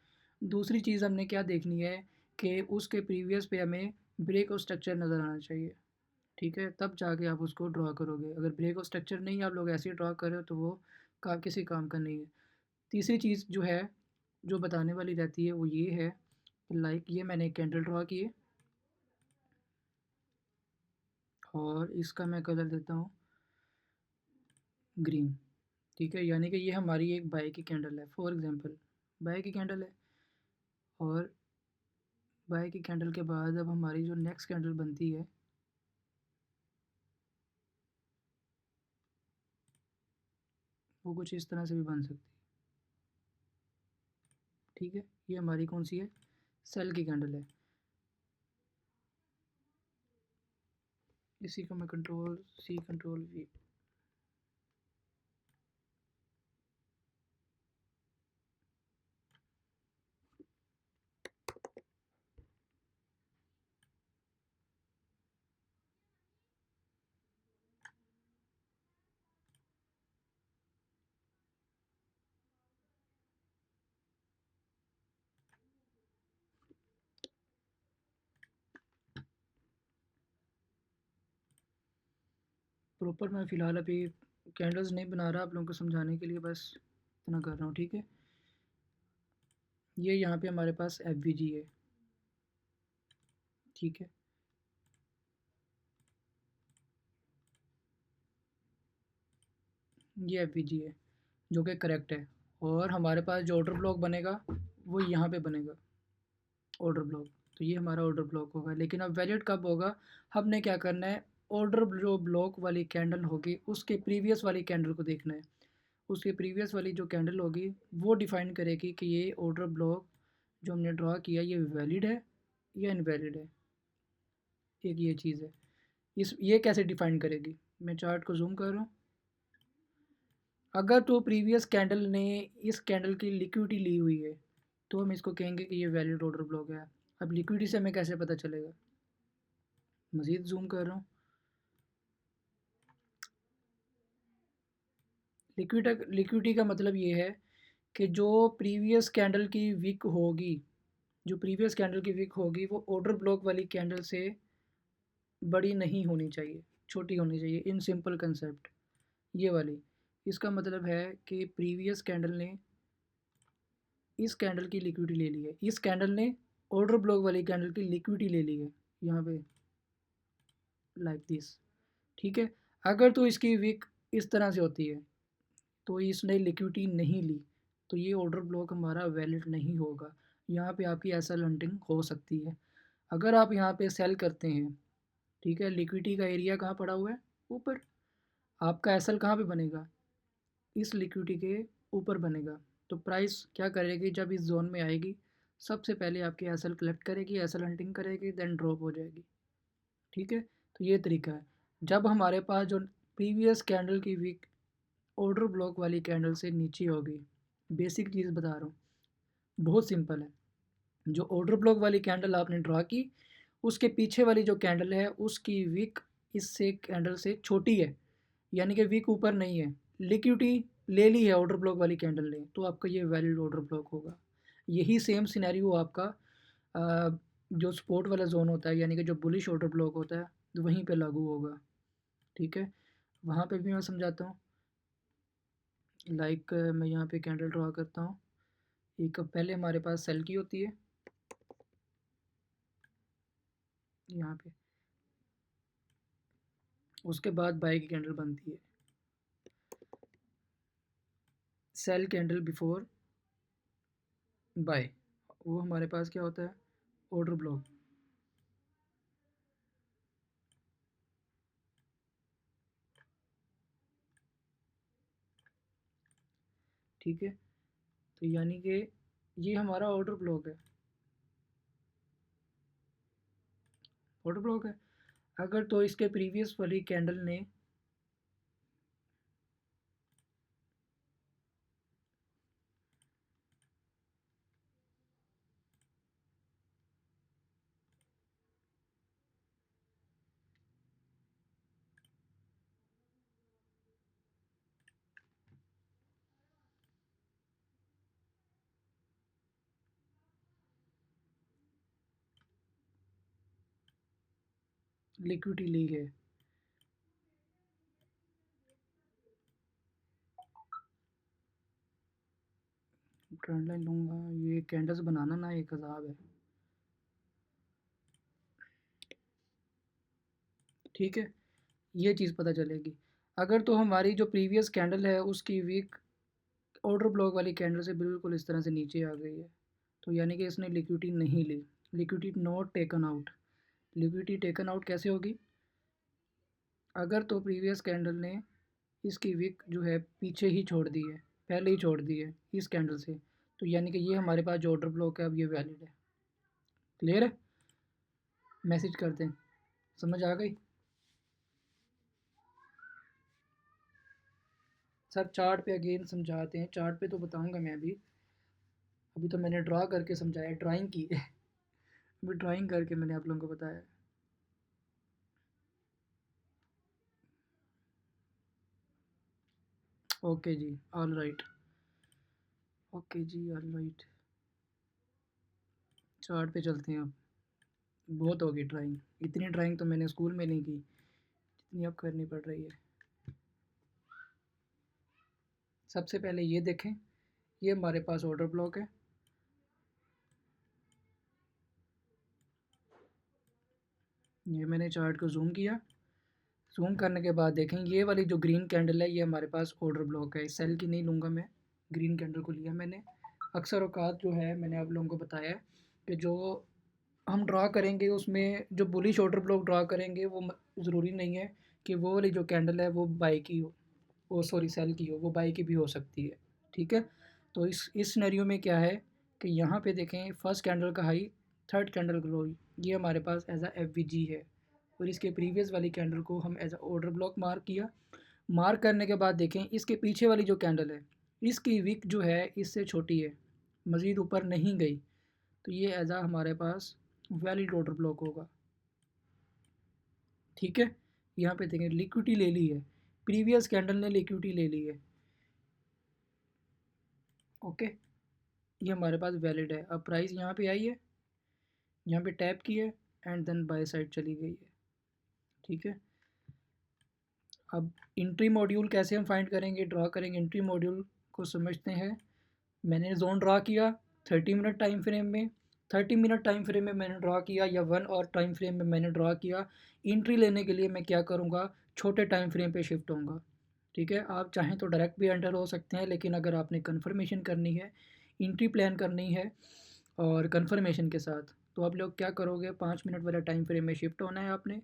S1: दूसरी चीज़ हमने क्या देखनी है कि उसके प्रीवियस पे हमें ब्रेक और स्ट्रक्चर नज़र आना चाहिए, ठीक है। तब जाके आप उसको ड्रा करोगे। अगर ब्रेक और स्ट्रक्चर नहीं आप लोग ऐसे ही ड्रा कर रहे हो तो वो किसी काम का नहीं है। तीसरी चीज़ जो है, जो बताने वाली रहती है, वो ये है, लाइक ये मैंने एक कैंडल ड्रा की है और इसका मैं कलर देता हूँ ग्रीन, ठीक है। यानी कि ये हमारी एक बाय की कैंडल है, फॉर एग्जांपल बाय की कैंडल है। और बाय की कैंडल के बाद अब हमारी जो नेक्स्ट कैंडल बनती है, वो कुछ इस तरह से भी बन सकती है, ठीक है। ये हमारी कौन सी है, सेल की कैंडल है। इसी को मैं control C control V, proper मैं फ़िलहाल अभी कैंडल्स नहीं बना रहा, आप लोगों को समझाने के लिए बस इतना कर रहा हूँ, ठीक है। ये यहाँ पे हमारे पास एफ वी जी है, ठीक है। ये एफ वी जी है जो कि करेक्ट है। और हमारे पास जो ऑर्डर ब्लॉक बनेगा वो यहाँ पे बनेगा, ऑर्डर ब्लॉक। तो ये हमारा ऑर्डर ब्लॉक होगा। लेकिन अब वैलिड कब होगा, हमने क्या करना है, ऑर्डर जो ब्लॉक वाली कैंडल होगी उसके प्रीवियस वाली कैंडल को देखना है। उसके प्रीवियस वाली जो कैंडल होगी वो डिफाइन करेगी कि ये ऑर्डर ब्लॉक जो हमने ड्रा किया ये वैलिड है या इनवैलिड है। एक ये चीज़ है, इस ये कैसे डिफाइन करेगी, मैं चार्ट को जूम कर रहा हूँ। अगर तो प्रीवियस कैंडल ने इस कैंडल की लिक्विडिटी ली हुई है तो हम इसको कहेंगे कि ये वैलिड ऑर्डर ब्लॉक है। अब लिक्विडिटी से हमें कैसे पता चलेगा, मज़ीद जूम कर रहा हूँ। लिक्विडिटी का मतलब ये है कि जो प्रीवियस कैंडल की विक होगी, जो प्रीवियस कैंडल की विक होगी वो ऑर्डर ब्लॉक वाली कैंडल से बड़ी नहीं होनी चाहिए, छोटी होनी चाहिए, इन सिंपल कंसेप्ट ये वाली। इसका मतलब है कि प्रीवियस कैंडल ने इस कैंडल की लिक्विडिटी ले ली है, इस कैंडल ने ऑर्डर ब्लॉक वाली कैंडल की लिक्विडिटी ले ली है यहाँ पे, लाइक दिस, ठीक है। अगर तो इसकी विक इस तरह से होती है तो इसने लिक्विडिटी नहीं ली तो ये ऑर्डर ब्लॉक हमारा वैलिड नहीं होगा। यहाँ पे आपकी ऐसा लंटिंग हो सकती है। अगर आप यहाँ पे सेल करते हैं, ठीक है, लिक्विडिटी का एरिया कहाँ पड़ा हुआ है, ऊपर। आपका एसएल कहाँ पे बनेगा, इस लिक्विडिटी के ऊपर बनेगा। तो प्राइस क्या करेगी, जब इस जोन में आएगी सबसे पहले आपकी एसएल कलेक्ट करेगी, एसएल हंटिंग करेगी, देन ड्रॉप हो जाएगी। ठीक है, तो ये तरीका है। जब हमारे पास जो प्रीवियस कैंडल की वीक ऑर्डर ब्लॉक वाली कैंडल से नीचे होगी, बेसिक चीज़ बता रहा हूँ, बहुत सिंपल है। जो ऑर्डर ब्लॉक वाली कैंडल आपने ड्रा की, उसके पीछे वाली जो कैंडल है उसकी विक इससे कैंडल से छोटी है, यानी कि विक ऊपर नहीं है, लिक्विडिटी ले ली है ऑर्डर ब्लॉक वाली कैंडल ने, तो आपका ये वैलिड ऑर्डर ब्लॉक होगा। यही सेम सिनेरियो आपका जो सपोर्ट वाला जोन होता है, यानी कि जो बुलिश ऑर्डर ब्लॉक होता है, तो वहीं पे लागू होगा। ठीक है, वहाँ पे भी मैं समझाता हूँ। लाइक मैं यहाँ पे कैंडल ड्रा करता हूँ। एक पहले हमारे पास सेल की होती है यहाँ पे, उसके बाद बाय की कैंडल बनती है, सेल कैंडल बिफोर बाय, वो हमारे पास क्या होता है, ऑर्डर ब्लॉक। ठीक है, तो यानी कि ये हमारा ऑर्डर ब्लॉक है, ऑर्डर ब्लॉक है। अगर तो इसके प्रीवियस वाली कैंडल ने लिक्विडिटी ली है, ट्रेंड लाइन लूँगा, ये कैंडल्स बनाना ना एक अजाब है। ठीक है, ये चीज़ पता चलेगी। अगर तो हमारी जो प्रीवियस कैंडल है उसकी वीक ऑर्डर ब्लॉक वाली कैंडल से बिल्कुल इस तरह से नीचे आ गई है, तो यानी कि इसने लिक्विडिटी नहीं ली, liquidity not taken out. Liquidity taken out कैसे होगी, अगर तो प्रीवियस कैंडल ने इसकी विक जो है पीछे ही छोड़ दी है, पहले ही छोड़ दी है इस कैंडल से, तो यानी कि ये हमारे पास जो ऑर्डर ब्लॉक है अब ये वैलिड है। क्लियर है, मैसेज करते हैं, समझ आ गई। सर चार्ट पे अगेन समझाते हैं, चार्ट पे तो बताऊंगा मैं अभी, अभी तो मैंने ड्रा करके समझाया, ड्राइंग की है अभी ड्राइंग करके मैंने आप लोगों को बताया। ओके जी, ऑल राइट, ओके जी, ऑल राइट, चार्ट पे चलते हैं अब। बहुत होगी ड्राइंग, इतनी ड्राइंग तो मैंने स्कूल में नहीं की जितनी अब करनी पड़ रही है। सबसे पहले ये देखें, ये हमारे पास ऑर्डर ब्लॉक है, ये मैंने चार्ट को जूम किया, जूम करने के बाद देखें ये वाली जो ग्रीन कैंडल है ये हमारे पास ऑर्डर ब्लॉक है, सेल की नहीं लूँगा मैं, ग्रीन कैंडल को लिया मैंने। अक्सर औकात जो है मैंने आप लोगों को बताया है कि जो हम ड्रा करेंगे उसमें जो बुलिश ऑर्डर ब्लॉक ड्रा करेंगे वो ज़रूरी नहीं है कि वो वाली जो कैंडल है वो बाई की हो, वो सॉरी सेल की हो, वो बाई की भी हो सकती है। ठीक है, तो इस सिनेरियो में क्या है कि यहाँ पे देखें फर्स्ट कैंडल का हाई, थर्ड कैंडल का लो, ये हमारे पास एज अ एफ है, और इसके प्रीवियस वाली कैंडल को हम as a order block mark किया। मार्क करने के बाद देखें इसके पीछे वाली जो कैंडल है इसकी विक जो है इससे छोटी है, मज़ीद ऊपर नहीं गई, तो ये एज आ हमारे पास वैलिड ऑर्डर ब्लॉक होगा। ठीक है, यहाँ पे देखें लिक्विडिटी ले ली है, प्रीवियस कैंडल ने लिक्विडिटी ले ली है। ओके, ये हमारे पास वैलिड है। अब प्राइस यहाँ पे आई है, यहाँ पे टैप की है एंड देन बाय साइड चली गई है। ठीक है, अब इंट्री मॉड्यूल कैसे हम फाइंड करेंगे, ड्रा करेंगे, इंट्री मॉड्यूल को समझते हैं। मैंने जोन ड्रा किया 30 मिनट टाइम फ्रेम में, 30 मिनट टाइम फ्रेम में मैंने ड्रा किया या 1 आवर टाइम फ्रेम में मैंने ड्रा किया। इंट्री लेने के लिए मैं क्या करूँगा, छोटे टाइम फ्रेम पे शिफ्ट होऊंगा। ठीक है, आप चाहें तो डायरेक्ट भी एंटर हो सकते हैं, लेकिन अगर आपने कन्फर्मेशन करनी है, इंट्री प्लान करनी है और कन्फर्मेशन के साथ, तो आप लोग क्या करोगे, 5 मिनट वाले टाइम फ्रेम में शिफ्ट होना है आपने।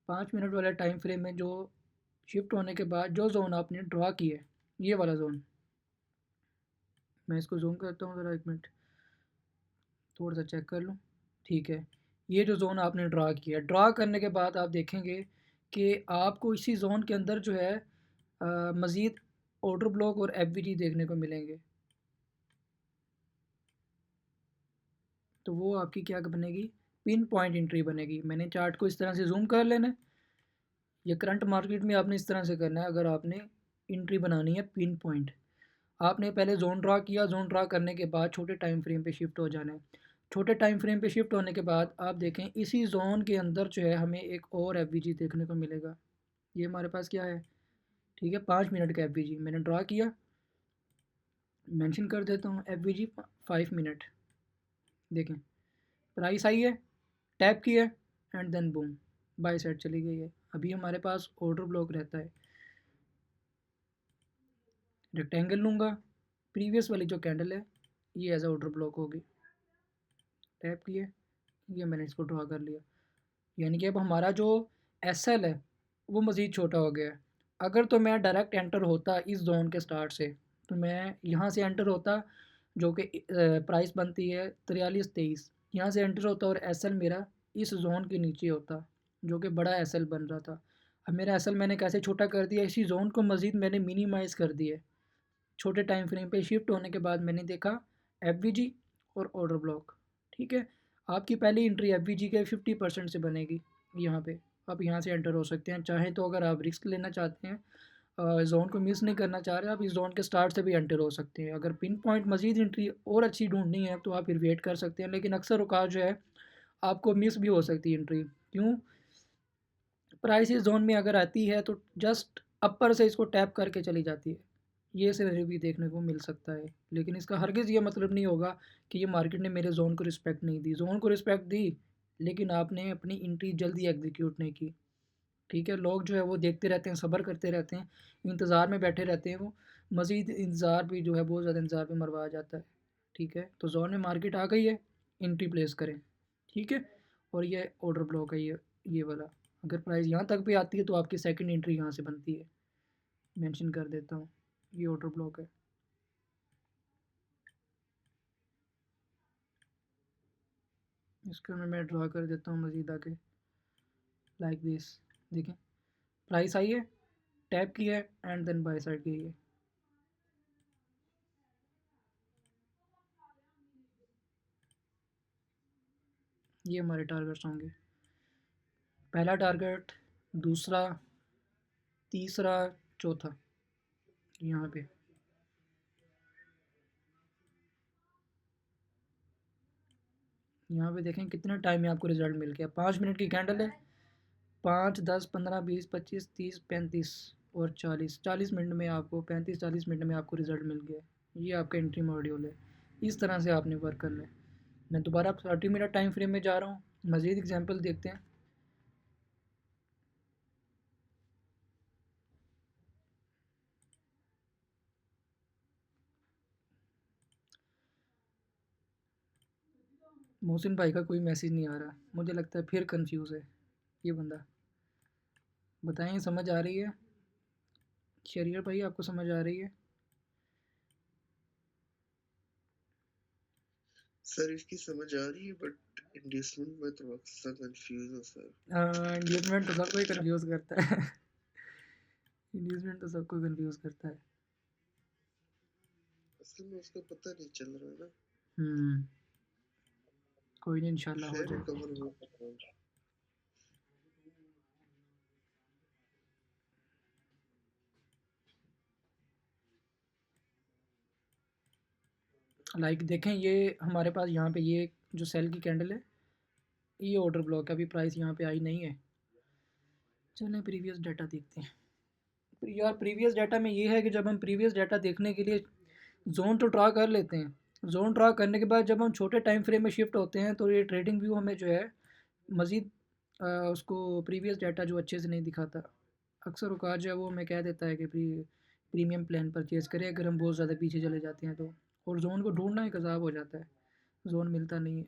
S1: 5 मिनट वाले टाइम फ्रेम में जो शिफ्ट होने के बाद जो जोन आपने ड्रा की है ये वाला जोन, मैं इसको जूम करता हूँ ज़रा, एक मिनट थोड़ा सा चेक कर लूँ। ठीक है, ये जो जोन आपने ड्रा किया, ड्रा करने के बाद आप देखेंगे कि आपको इसी जोन के अंदर जो है मज़ीद ऑर्डर ब्लॉक और एफवीजी देखने को मिलेंगे। तो वो आपकी क्या बनेगी, पिन पॉइंट एंट्री बनेगी। मैंने चार्ट को इस तरह से जूम कर लेना है। ये करंट मार्केट में आपने इस तरह से करना है। अगर आपने एंट्री बनानी है पिन पॉइंट, आपने पहले जोन ड्रा किया, जोन ड्रा करने के बाद छोटे टाइम फ्रेम पे शिफ्ट हो जाना है। छोटे टाइम फ्रेम पे शिफ्ट होने के बाद आप देखें इसी जोन के अंदर जो है हमें एक और एफवीजी देखने को मिलेगा। ये हमारे पास क्या है, ठीक है, 5 मिनट का एफवीजी मैंने ड्रा किया, मेंशन कर देता हूँ एफवीजी 5 मिनट। देखें प्राइस आई है, टैप किया and then boom buy side चली गई है। अभी हमारे पास ऑर्डर ब्लॉक रहता है। रेक्टेंगल लूँगा, प्रीवियस वाली जो कैंडल है ये एज ऑर्डर ब्लॉक होगी, टैप किए, ये मैंने इसको ड्रा कर लिया। यानी कि अब हमारा जो एस एल है वो मज़ीद छोटा हो गया है। अगर तो मैं डायरेक्ट एंटर होता इस जोन के स्टार्ट से, तो मैं यहाँ से एंटर होता, जो कि प्राइस बनती है 43-23, यहाँ से एंटर होता और एस एल मेरा इस जोन के नीचे होता, जो कि बड़ा एस एल बन रहा था। अब मेरा एस एल मैंने कैसे छोटा कर दिया, इसी जोन को मज़ीद मैंने मिनिमाइज़ कर दिया। छोटे टाइम फ्रेम पे शिफ्ट होने के बाद मैंने देखा एफवीजी और ऑर्डर ब्लॉक। ठीक है, आपकी पहली एंट्री एफवीजी के 50% से बनेगी। यहाँ पे आप यहाँ से एंटर हो सकते हैं, चाहें तो अगर आप रिस्क लेना चाहते हैं, जोन को मिस नहीं करना चाह रहे, आप इस जोन के स्टार्ट से भी एंटर हो सकते हैं। अगर पिन पॉइंट मजीद एंट्री और अच्छी ढूंढनी है तो आप फिर वेट कर सकते हैं, लेकिन अक्सर औकात जो है आपको मिस भी हो सकती है एंट्री। क्यों, प्राइस इस जोन में अगर आती है तो जस्ट अपर से इसको टैप करके चली जाती है। ये सिनेरियो भी देखने को मिल सकता है, लेकिन इसका हरगिज़ ये मतलब नहीं होगा कि ये मार्केट ने मेरे जोन को रिस्पेक्ट नहीं दी। जोन को रिस्पेक्ट दी, लेकिन आपने अपनी एंट्री जल्दी एग्जीक्यूट नहीं की। ठीक है, लोग जो है वो देखते रहते हैं, सब्र करते रहते हैं, इंतज़ार में बैठे रहते हैं। वो मज़ीद इंतज़ार भी जो है बहुत ज़्यादा इंतज़ार में मरवाया जाता है। ठीक है, तो जोन में मार्केट आ गई है, एंट्री प्लेस करें। ठीक है, और ये ऑर्डर ब्लॉक है, ये वाला। अगर प्राइस यहाँ तक भी आती है तो आपकी सेकंड एंट्री यहाँ से बनती है। मेंशन कर देता हूँ, ये ऑर्डर ब्लॉक है। इसका मैं ड्रा कर देता हूँ मज़ीद आगे, लाइक दिस। देखें प्राइस आई है, टैप किया है एंड देन बाय साइड गई है। ये हमारे टारगेट्स होंगे, पहला टारगेट, दूसरा, तीसरा, चौथा। यहाँ पे देखें कितना टाइम में आपको रिजल्ट मिल गया। 5 मिनट की कैंडल है, 5, 10, 15, 20, 25, 30, 35 और 40 मिनट में आपको, 35-40 मिनट में आपको रिजल्ट मिल गया। ये आपका एंट्री मॉड्यूल है। इस तरह से आपने वर्क करना है। मैं दोबारा 30 मिनट टाइम फ्रेम में जा रहा हूँ, मज़ीद एग्जांपल देखते हैं। मोहसिन भाई का कोई मैसेज नहीं आ रहा, मुझे लगता है फिर कंफ्यूज है ये बंदा। बताएं समझ आ रही है शरीर भाई, आपको समझ आ रही है?
S2: सर इसकी समझ आ रही है, बट इंडस्ट्रीमेंट में तो अक्सर कंफ्यूज हूँ सर।
S1: इंगेजमेंट तो सबको ही कंफ्यूज करता है। इंगेजमेंट तो सबको कंफ्यूज करता है।
S2: असल में उसका पता नहीं चल रहा ना।
S1: हम्म, कोई नहीं, इंशाल्लाह हो
S2: खैर
S1: जाए।
S2: रिकवर हो जाएगा।
S1: लाइक देखें, ये हमारे पास यहाँ पे ये जो सेल की कैंडल है, ये ऑर्डर ब्लॉक है। अभी प्राइस यहाँ पे आई नहीं है। चलें प्रीवियस डाटा देखते हैं। यार प्रीवियस डाटा में ये है कि जब हम प्रीवियस डाटा देखने के लिए जोन तो ड्रा कर लेते हैं, जोन ड्रा करने के बाद जब हम छोटे टाइम फ्रेम में शिफ्ट होते हैं तो ये ट्रेडिंग व्यू हमें जो है मज़ीद उसको प्रीवियस डाटा जो अच्छे से नहीं दिखाता। अक्सर औकात जो है वो हमें कह देता है कि प्रीमियम प्लान परचेज़ करें अगर हम बहुत ज़्यादा पीछे चले जाते हैं तो। और जोन को ढूंढना एक अज़ाब हो जाता है, जोन मिलता नहीं है।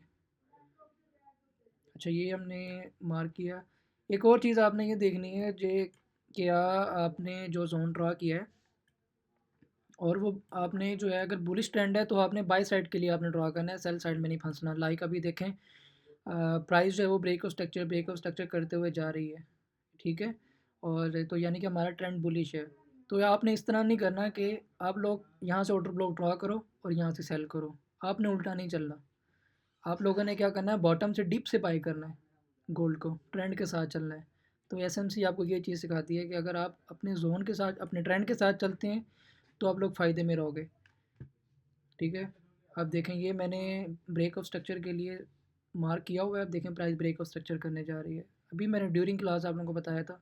S1: अच्छा, ये हमने मार्क किया। एक और चीज़ आपने ये देखनी है जे, क्या आपने जो जोन ड्रा किया है और वो आपने जो है, अगर बुलिश ट्रेंड है तो आपने बाई साइड के लिए आपने ड्रा करना है, सेल साइड में नहीं फंसना। लाइक अभी देखें प्राइस जो है वो ब्रेक ऑफ स्ट्रक्चर करते हुए जा रही है, ठीक है। और तो यानी कि हमारा ट्रेंड बुलिश है। तो आपने इस तरह नहीं करना कि आप लोग यहाँ से ऑर्डर ब्लॉक ड्रा करो और यहाँ से सेल करो, आपने उल्टा नहीं चलना। आप लोगों ने क्या करना है, बॉटम से डीप से बाई करना है, गोल्ड को ट्रेंड के साथ चलना है। तो एसएमसी आपको ये चीज़ सिखाती है कि अगर आप अपने जोन के साथ, अपने ट्रेंड के साथ चलते हैं तो आप लोग फ़ायदे में रहोगे, ठीक है। अब देखें, ये मैंने ब्रेक ऑफ स्ट्रक्चर के लिए मार्क किया हुआ है। अब देखें प्राइस ब्रेक ऑफ स्ट्रक्चर करने जा रही है। अभी मैंने ड्यूरिंग क्लास आप लोगों को बताया था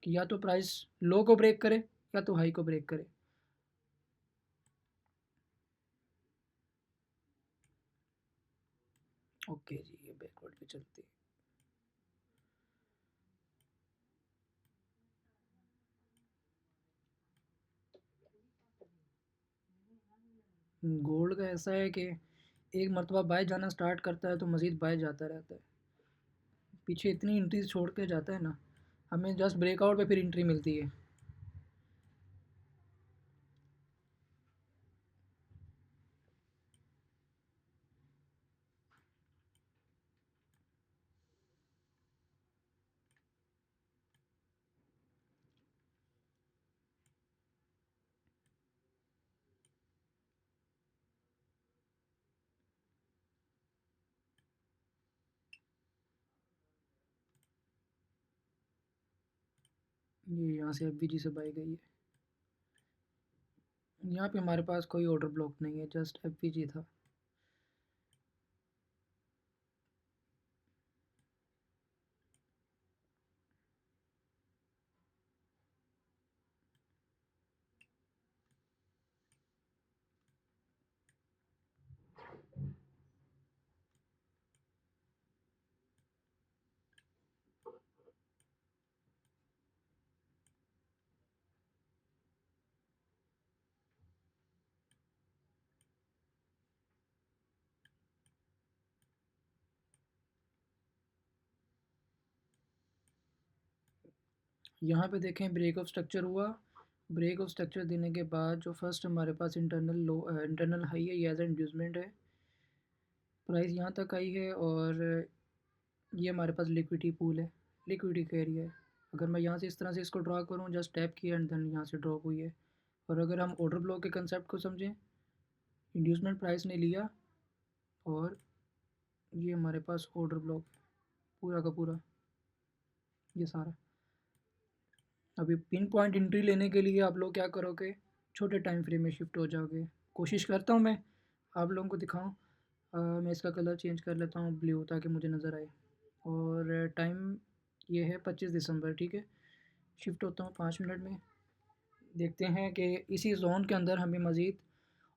S1: कि या तो प्राइस लो को ब्रेक करे या तो हाई को ब्रेक करे। ओके जी, ये बैकवर्ड पे चलती है। गोल्ड का ऐसा है कि एक मरतबा बाय जाना स्टार्ट करता है तो मज़ीद बाय जाता रहता है। पीछे इतनी एंट्रीज छोड़ के जाता है ना, हमें जस्ट ब्रेकआउट पे फिर एंट्री मिलती है। ये यहाँ से एफ से बाई गई है। यहाँ पे हमारे पास कोई ऑर्डर ब्लॉक नहीं है, जस्ट एफ था। यहाँ पे देखें ब्रेक ऑफ स्ट्रक्चर हुआ। ब्रेक ऑफ स्ट्रक्चर देने के बाद जो फर्स्ट हमारे पास इंटरनल लो, इंटरनल हाई है, ये एज इंड्यूसमेंट है। प्राइस यहाँ तक आई है और ये हमारे पास लिक्विडिटी पूल है, लिक्विडिटी का एरिया है। अगर मैं यहाँ से इस तरह से इसको ड्रा करूँ, जस्ट टैप किया एंड देन यहाँ से ड्रॉप हुई है। और अगर हम ऑर्डर ब्लॉक के कंसेप्ट को समझें, इंड्यूसमेंट प्राइस ने लिया और ये हमारे पास ऑर्डर ब्लॉक पूरा का पूरा, ये सारा। अभी पिन पॉइंट एंट्री लेने के लिए आप लोग क्या करोगे, छोटे टाइम फ्रेम में शिफ्ट हो जाओगे। कोशिश करता हूँ मैं आप लोगों को दिखाऊँ। मैं इसका कलर चेंज कर लेता हूँ ब्लू, ताकि मुझे नज़र आए। और टाइम ये है 25 दिसंबर, ठीक है। शिफ्ट होता हूँ 5 मिनट में। देखते हैं कि इसी जोन के अंदर हमें मज़ीद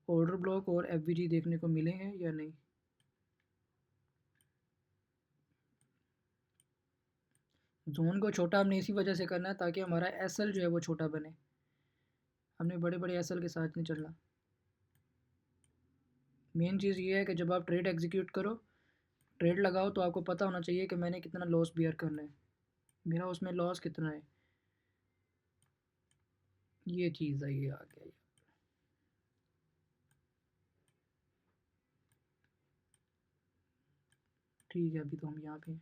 S1: ऑर्डर ब्लॉक और एफ देखने को मिले हैं या नहीं। जोन को छोटा हमने इसी वजह से करना है ताकि हमारा एसएल जो है वो छोटा बने। हमने बड़े बड़े एसएल के साथ नहीं चलना। मेन चीज़ ये है कि जब आप ट्रेड एग्जीक्यूट करो, ट्रेड लगाओ, तो आपको पता होना चाहिए कि मैंने कितना लॉस बियर करना है, मेरा उसमें लॉस कितना है। ये चीज़ है, ये आ गया। ठीक है, अभी तो हम यहाँ पे हैं।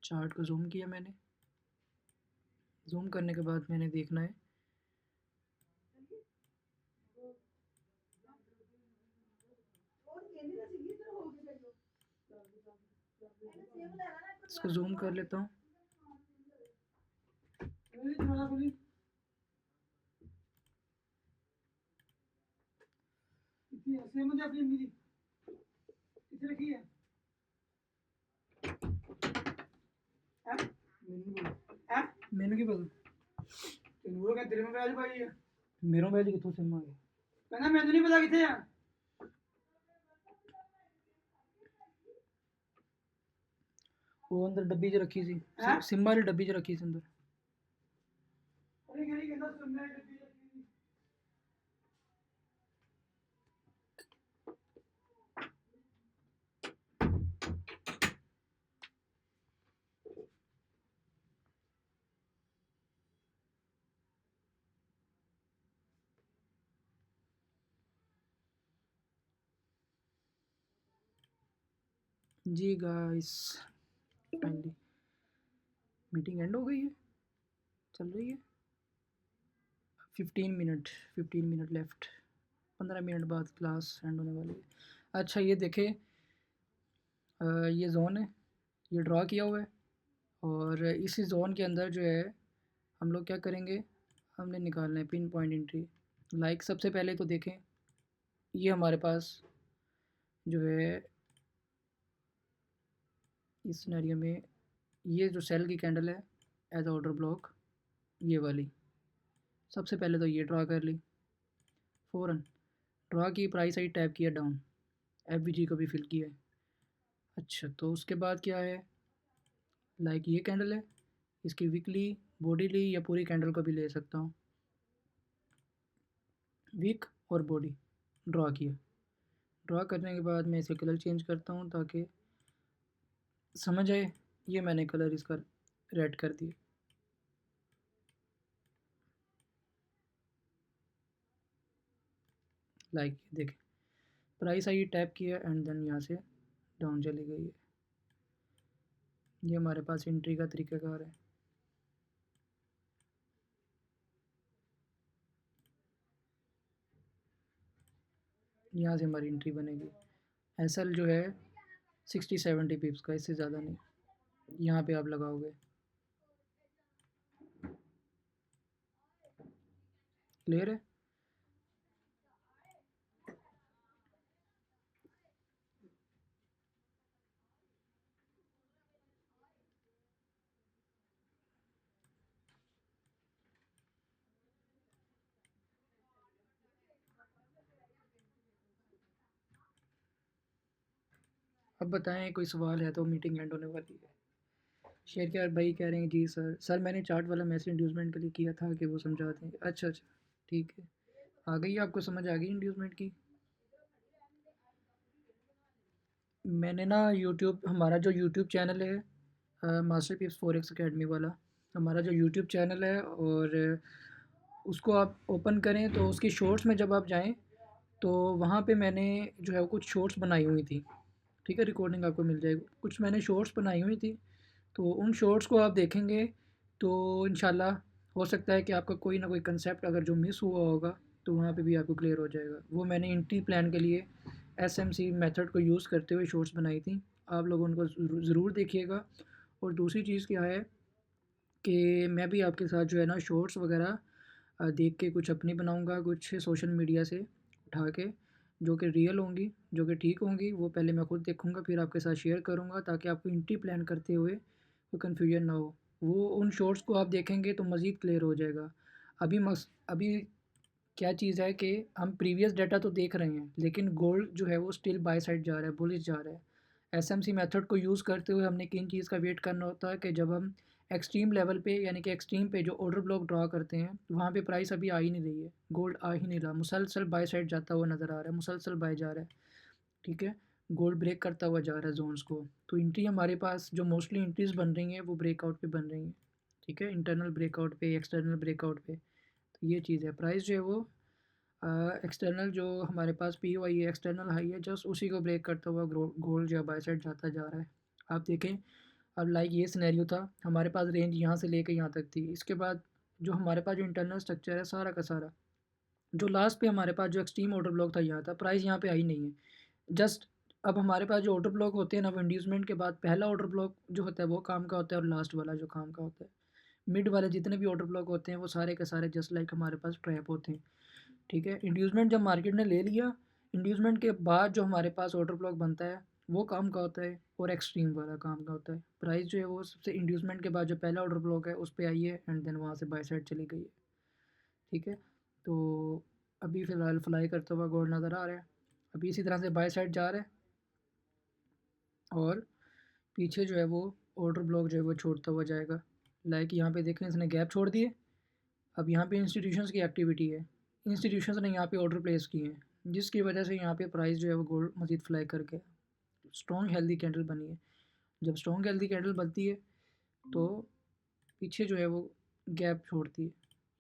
S1: चार्ट को जूम किया मैंने। जूम करने के बाद मैंने देखना है इसको जूम कर लेता हूँ। मैंने की पता मेरा बैज कितों सिम आ गया, कहना मैं नहीं पता कितने आ। वो अंदर डब्बी च रखी सी, सिम वाली डब्बी च रखी सी अंदर। जी गाइस, फाइनली मीटिंग एंड हो गई है, चल रही है। 15 मिनट लेफ्ट, 15 मिनट बाद क्लास एंड होने वाली है। अच्छा ये देखें, ये जोन है, ये ड्रा किया हुआ है, और इसी जोन के अंदर जो है हम लोग क्या करेंगे, हमने निकालना है पिन पॉइंट एंट्री। लाइक सबसे पहले तो देखें, ये हमारे पास जो है इस सिनेरियो में ये जो सेल की कैंडल है एज ऑर्डर ब्लॉक, ये वाली सबसे पहले तो ये ड्रा कर ली। फ़ौरन ड्रा की, प्राइस आई टैप किया डाउन, एफ को भी फिल किया है। अच्छा तो उसके बाद क्या है, लाइक ये कैंडल है, इसकी वीकली बॉडी ली या पूरी कैंडल को भी ले सकता हूँ। वीक और बॉडी ड्रा किया, ड्रा करने के बाद मैं इसे कलर चेंज करता हूँ ताकि समझ आए। ये मैंने कलर इसका रेड कर दिया। लाइक देखें, प्राइस आई टैप किया एंड देन यहाँ से डाउन चली गई है। ये हमारे पास एंट्री का तरीक़ाकार है। यहाँ से हमारी एंट्री बनेगी। एसएल जो है 60-70 पिप्स का, इससे ज़्यादा नहीं। यहाँ पे आप लगाओगे, क्लियर है। अब बताएं कोई सवाल है तो, मीटिंग एंड होने वाली है। शेर के भाई कह रहे हैं जी सर मैंने चार्ट वाला मैसेज इंड्यूसमेंट के लिए किया था कि वो समझा दें। अच्छा अच्छा ठीक है, आ गई आपको समझ आ गई इंड्यूसमेंट की। मैंने ना यूट्यूब, हमारा जो यूट्यूब चैनल है मास्टर पिप्स फॉरेक्स एकेडमी वाला, हमारा जो यूट्यूब चैनल है, और उसको आप ओपन करें तो उसकी शॉर्ट्स में जब आप जाएं तो वहाँ पे मैंने जो है वो कुछ शॉर्ट्स बनाई हुई थी। ठीक है, रिकॉर्डिंग आपको मिल जाएगी, कुछ मैंने शॉर्ट्स बनाई हुई थी। तो उन शॉर्ट्स को आप देखेंगे तो इंशाल्लाह हो सकता है कि आपका कोई ना कोई कंसेप्ट अगर जो मिस हुआ होगा तो वहाँ पे भी आपको क्लियर हो जाएगा। वो मैंने एंट्री प्लान के लिए एसएमसी मेथड को यूज़ करते हुए शॉर्ट्स बनाई थी, आप लोग उनको ज़रूर देखिएगा। और दूसरी चीज़ क्या है कि मैं भी आपके साथ जो है ना शॉर्ट्स वगैरह देख के कुछ अपनी बनाऊँगा, कुछ सोशल मीडिया से उठा के, जो कि रियल होंगी, जो कि ठीक होंगी, वो पहले मैं खुद देखूँगा फिर आपके साथ शेयर करूँगा ताकि आपको एंट्री प्लान करते हुए कोई कन्फ्यूजन ना हो। वो उन शॉर्ट्स को आप देखेंगे तो मज़ीद क्लियर हो जाएगा। अभी क्या चीज़ है कि हम प्रीवियस डाटा तो देख रहे हैं लेकिन गोल्ड जो है वो स्टिल बाय साइड जा रहा है, बुलिश जा रहा है। एसएमसी मेथड को यूज़ करते हुए हमने किन चीज़ का वेट करना होता है कि जब हम एक्सट्रीम लेवल पे यानी कि एक्सट्रीम पे जो ऑर्डर ब्लॉक ड्रा करते हैं वहाँ पे प्राइस अभी आ ही नहीं रही है, गोल्ड आ ही नहीं रहा, मुसलसल बाय साइड जाता हुआ नज़र आ रहा है, मुसलसल बाय जा रहा है। ठीक है, गोल्ड ब्रेक करता हुआ जा रहा है जोन्स को। तो एंट्री हमारे पास जो मोस्टली एंट्रीज बन रही हैं वो ब्रेकआउट पे बन रही हैं। ठीक है, इंटरनल ब्रेकआउट पे, एक्सटर्नल ब्रेकआउट पे। तो ये चीज़ है, प्राइस जो है वो एक्सटर्नल जो हमारे पास पी वाई है, एक्सटर्नल हाई है, जस्ट उसी को ब्रेक करता हुआ गोल्ड जो है बाय साइड जाता जा रहा है। आप देखें, अब लाइक ये सिनेरियो था, हमारे पास रेंज यहाँ से लेके यहाँ तक थी। इसके बाद जो हमारे पास जो इंटरनल स्ट्रक्चर है सारा का सारा, जो लास्ट पे हमारे पास जो एक्सट्रीम ऑर्डर ब्लॉक था यहाँ था, प्राइस यहाँ पे आई नहीं है। जस्ट अब हमारे पास जो ऑर्डर ब्लॉक होते हैं ना, वो इंड्यूसमेंट के बाद पहला ऑर्डर ब्लॉक जो होता है वो काम का होता है और लास्ट वाला जो काम का होता है। मिड वाले जितने भी ऑर्डर ब्लॉक होते हैं वो सारे के सारे जस्ट लाइक हमारे पास ट्रैप होते हैं। ठीक है, इंड्यूसमेंट जब मार्केट ने ले लिया, इंड्यूसमेंट के बाद जो हमारे पास ऑर्डर ब्लॉक बनता है वो काम का होता है और एक्सट्रीम वाला काम का होता है। प्राइस जो है वो सबसे इंड्यूसमेंट के बाद जो पहला ऑर्डर ब्लॉक है उस पर आई है एंड देन वहाँ से बाय साइड चली गई है। ठीक है, तो अभी फ़िलहाल फ्लाई करता हुआ गोल्ड नज़र आ रहा है, अभी इसी तरह से बाय साइड जा रहा है, और पीछे जो है वो ऑर्डर ब्लॉक जो है वो छोड़ता हुआ जाएगा। लाइक यहाँ पे देखें इसने गैप छोड़ दिए। अब यहाँ पे इंस्टीट्यूशंस की एक्टिविटी है, इंस्टीट्यूशंस ने यहाँ पे ऑर्डर प्लेस किए हैं जिसकी वजह से यहाँ पे प्राइस जो है वो गोल्ड मज़ीद फ्लाई करके स्ट्रॉन्ग हेल्दी कैंडल बनी है। जब स्ट्रॉन्ग हेल्दी कैंडल बनती है तो पीछे जो है वो गैप छोड़ती है,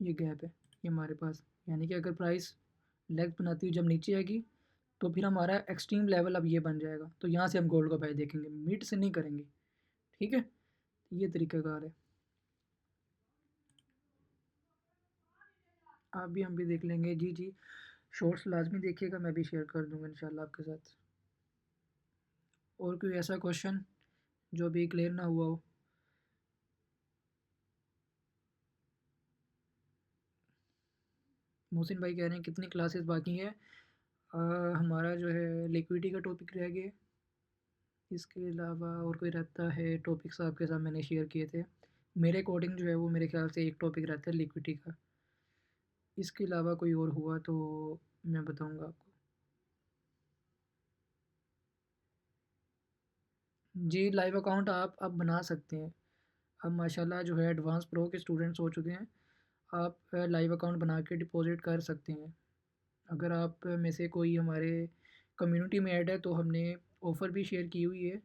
S1: ये गैप है ये हमारे पास, यानी कि अगर प्राइस लेग बनाती हुई जब नीचे आएगी तो फिर हमारा एक्सट्रीम लेवल अब ये बन जाएगा, तो यहाँ से हम गोल्ड का बाय देखेंगे, मिड से नहीं करेंगे। ठीक है, ये तरीक़ाकार है। आप भी हम भी देख लेंगे। जी जी, शॉर्ट्स लाजमी देखिएगा, मैं भी शेयर कर दूंगा इंशाल्लाह आपके साथ। और कोई ऐसा क्वेश्चन जो अभी क्लियर ना हुआ हो? मोहसिन भाई कह रहे हैं कितनी क्लासेस बाकी हैं? हमारा जो है लिक्विडिटी का टॉपिक रह गया, इसके अलावा और कोई रहता है टॉपिक्स आपके साथ मैंने शेयर किए थे। मेरे अकॉर्डिंग जो है वो मेरे ख्याल से एक टॉपिक रहता है लिक्विडिटी का। इसके अलावा कोई और हुआ तो मैं बताऊंगा आपको। जी, लाइव अकाउंट आप अब बना सकते हैं। अब माशाल्लाह जो है एडवांस प्रो के स्टूडेंट्स हो चुके हैं। आप लाइव अकाउंट बना के डिपॉज़िट कर सकते हैं। अगर आप में से कोई हमारे कम्युनिटी में ऐड है तो हमने ऑफ़र भी शेयर की हुई है,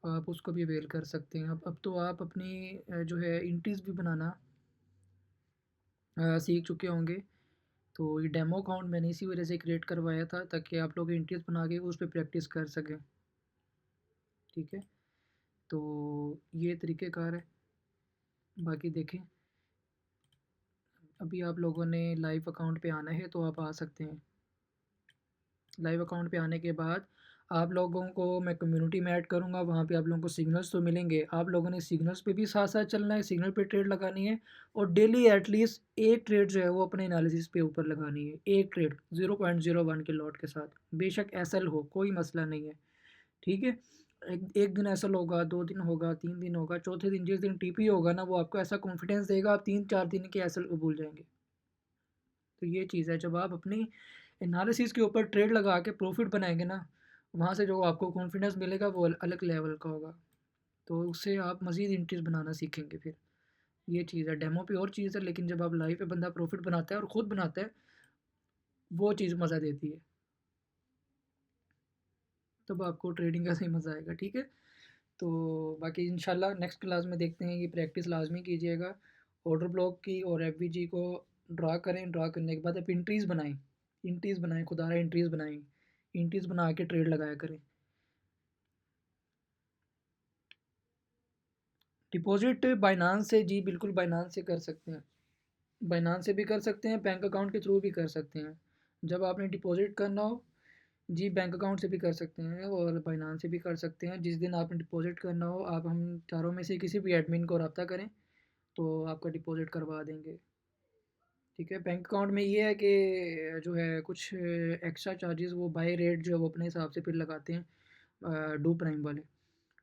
S1: आप उसको भी अवेल कर सकते हैं। अब तो आप अपनी जो है एंट्रीज़ भी बनाना सीख चुके होंगे। तो ये डेमो अकाउंट मैंने इसी वजह से क्रिएट करवाया था ताकि आप लोग एंट्रीज़ बना के उस पे प्रैक्टिस कर सकें। ठीक है? तो ये तरीक़ेकार है। बाकी देखें, अभी आप लोगों ने लाइव अकाउंट पे आना है तो आप आ सकते हैं। लाइव अकाउंट पे आने के बाद आप लोगों को मैं कम्युनिटी में ऐड करूँगा, वहाँ पे आप लोगों को सिग्नल्स तो मिलेंगे। आप लोगों ने सिग्नल्स पे भी साथ-साथ चलना है, सिग्नल पे ट्रेड लगानी है और डेली एटलीस्ट एक ट्रेड जो है वो अपने एनालिसिस पे ऊपर लगानी है। एक ट्रेड 0.01 के लॉट के साथ, बेशक एसएल हो, कोई मसला नहीं है। ठीक है? एक एक दिन एसएल होगा, 2 दिन होगा, 3 दिन होगा, चौथे दिन जिस दिन टीपी होगा ना, वो आपको ऐसा कॉन्फिडेंस देगा, आप 3-4 दिन के एसएल को भूल जाएँगे। तो ये चीज़ है, जब आप अपनी एनालिसिस के ऊपर ट्रेड लगा के प्रॉफिट बनाएँगे ना, वहाँ से जो आपको कॉन्फिडेंस मिलेगा वो अलग लेवल का होगा। तो उससे आप मज़ीद इंटरेस्ट बनाना सीखेंगे फिर। ये चीज़ है, डेमो पे और चीज़ है, लेकिन जब आप लाइव पे बंदा प्रॉफिट बनाता है और खुद बनाता है, वो चीज़ मज़ा देती है। तब आपको ट्रेडिंग का सही मज़ा आएगा, ठीक है? तो बाकी इंशाल्लाह नेक्स्ट क्लास में देखते हैं, ये प्रैक्टिस लाज़मी कीजिएगा। ऑर्डर ब्लॉक की और एफवीजी को ड्रा करें, ड्रा करने के बाद आप एंट्रीज़ बनाएँ। एंट्रीज़ बनाएँ, खुदारा एंट्रीज़ बनाएँ। एंट्रीज़ बना के ट्रेड लगाया करें। डिपॉज़िट बायनांस से, जी बिल्कुल बायनांस से कर सकते हैं। बायनांस से भी कर सकते हैं, बैंक अकाउंट के थ्रू भी कर सकते हैं। जब आपने डिपॉज़िट करना हो, जी बैंक अकाउंट से भी कर सकते हैं और बायनांस से भी कर सकते हैं। जिस दिन आपने डिपॉज़िट करना हो, आप हम चारों में से किसी भी एडमिन को रब्ता करें, तो आपका डिपॉज़िट करवा देंगे। ठीक है, बैंक अकाउंट में ये है कि जो है कुछ एक्स्ट्रा चार्जेज़ वो बाय रेट जो है वो अपने हिसाब से फिर लगाते हैं डू प्राइम वाले।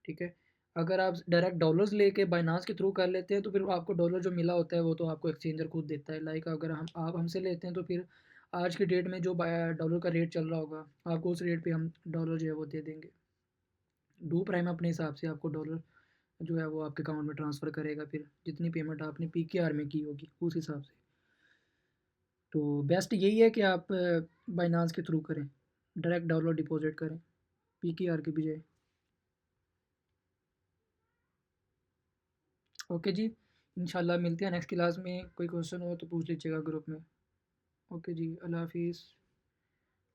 S1: ठीक है, अगर आप डायरेक्ट डॉलर्स लेके बाइनांस के थ्रू कर लेते हैं तो फिर आपको डॉलर जो मिला होता है वो तो आपको एक्सचेंजर खुद देता है। लाइक अगर हम आप हमसे लेते हैं तो फिर आज की डेट में जो डॉलर का रेट चल रहा होगा, आपको उस रेट पे हम डॉलर जो है वो दे देंगे। डू प्राइम अपने हिसाब से आपको डॉलर जो है वो आपके अकाउंट में ट्रांसफ़र करेगा, फिर जितनी पेमेंट आपने पीकेआर में की होगी उस हिसाब से। तो बेस्ट यही है कि आप बाइनांस के थ्रू करें, डायरेक्ट डॉलर डिपॉजिट करें पीकेआर के बजाय। ओके जी, इंशाल्लाह मिलते हैं नेक्स्ट क्लास में। कोई क्वेश्चन हो तो पूछ लीजिएगा ग्रुप में। ओके जी, अल्लाह हाफ़िज़।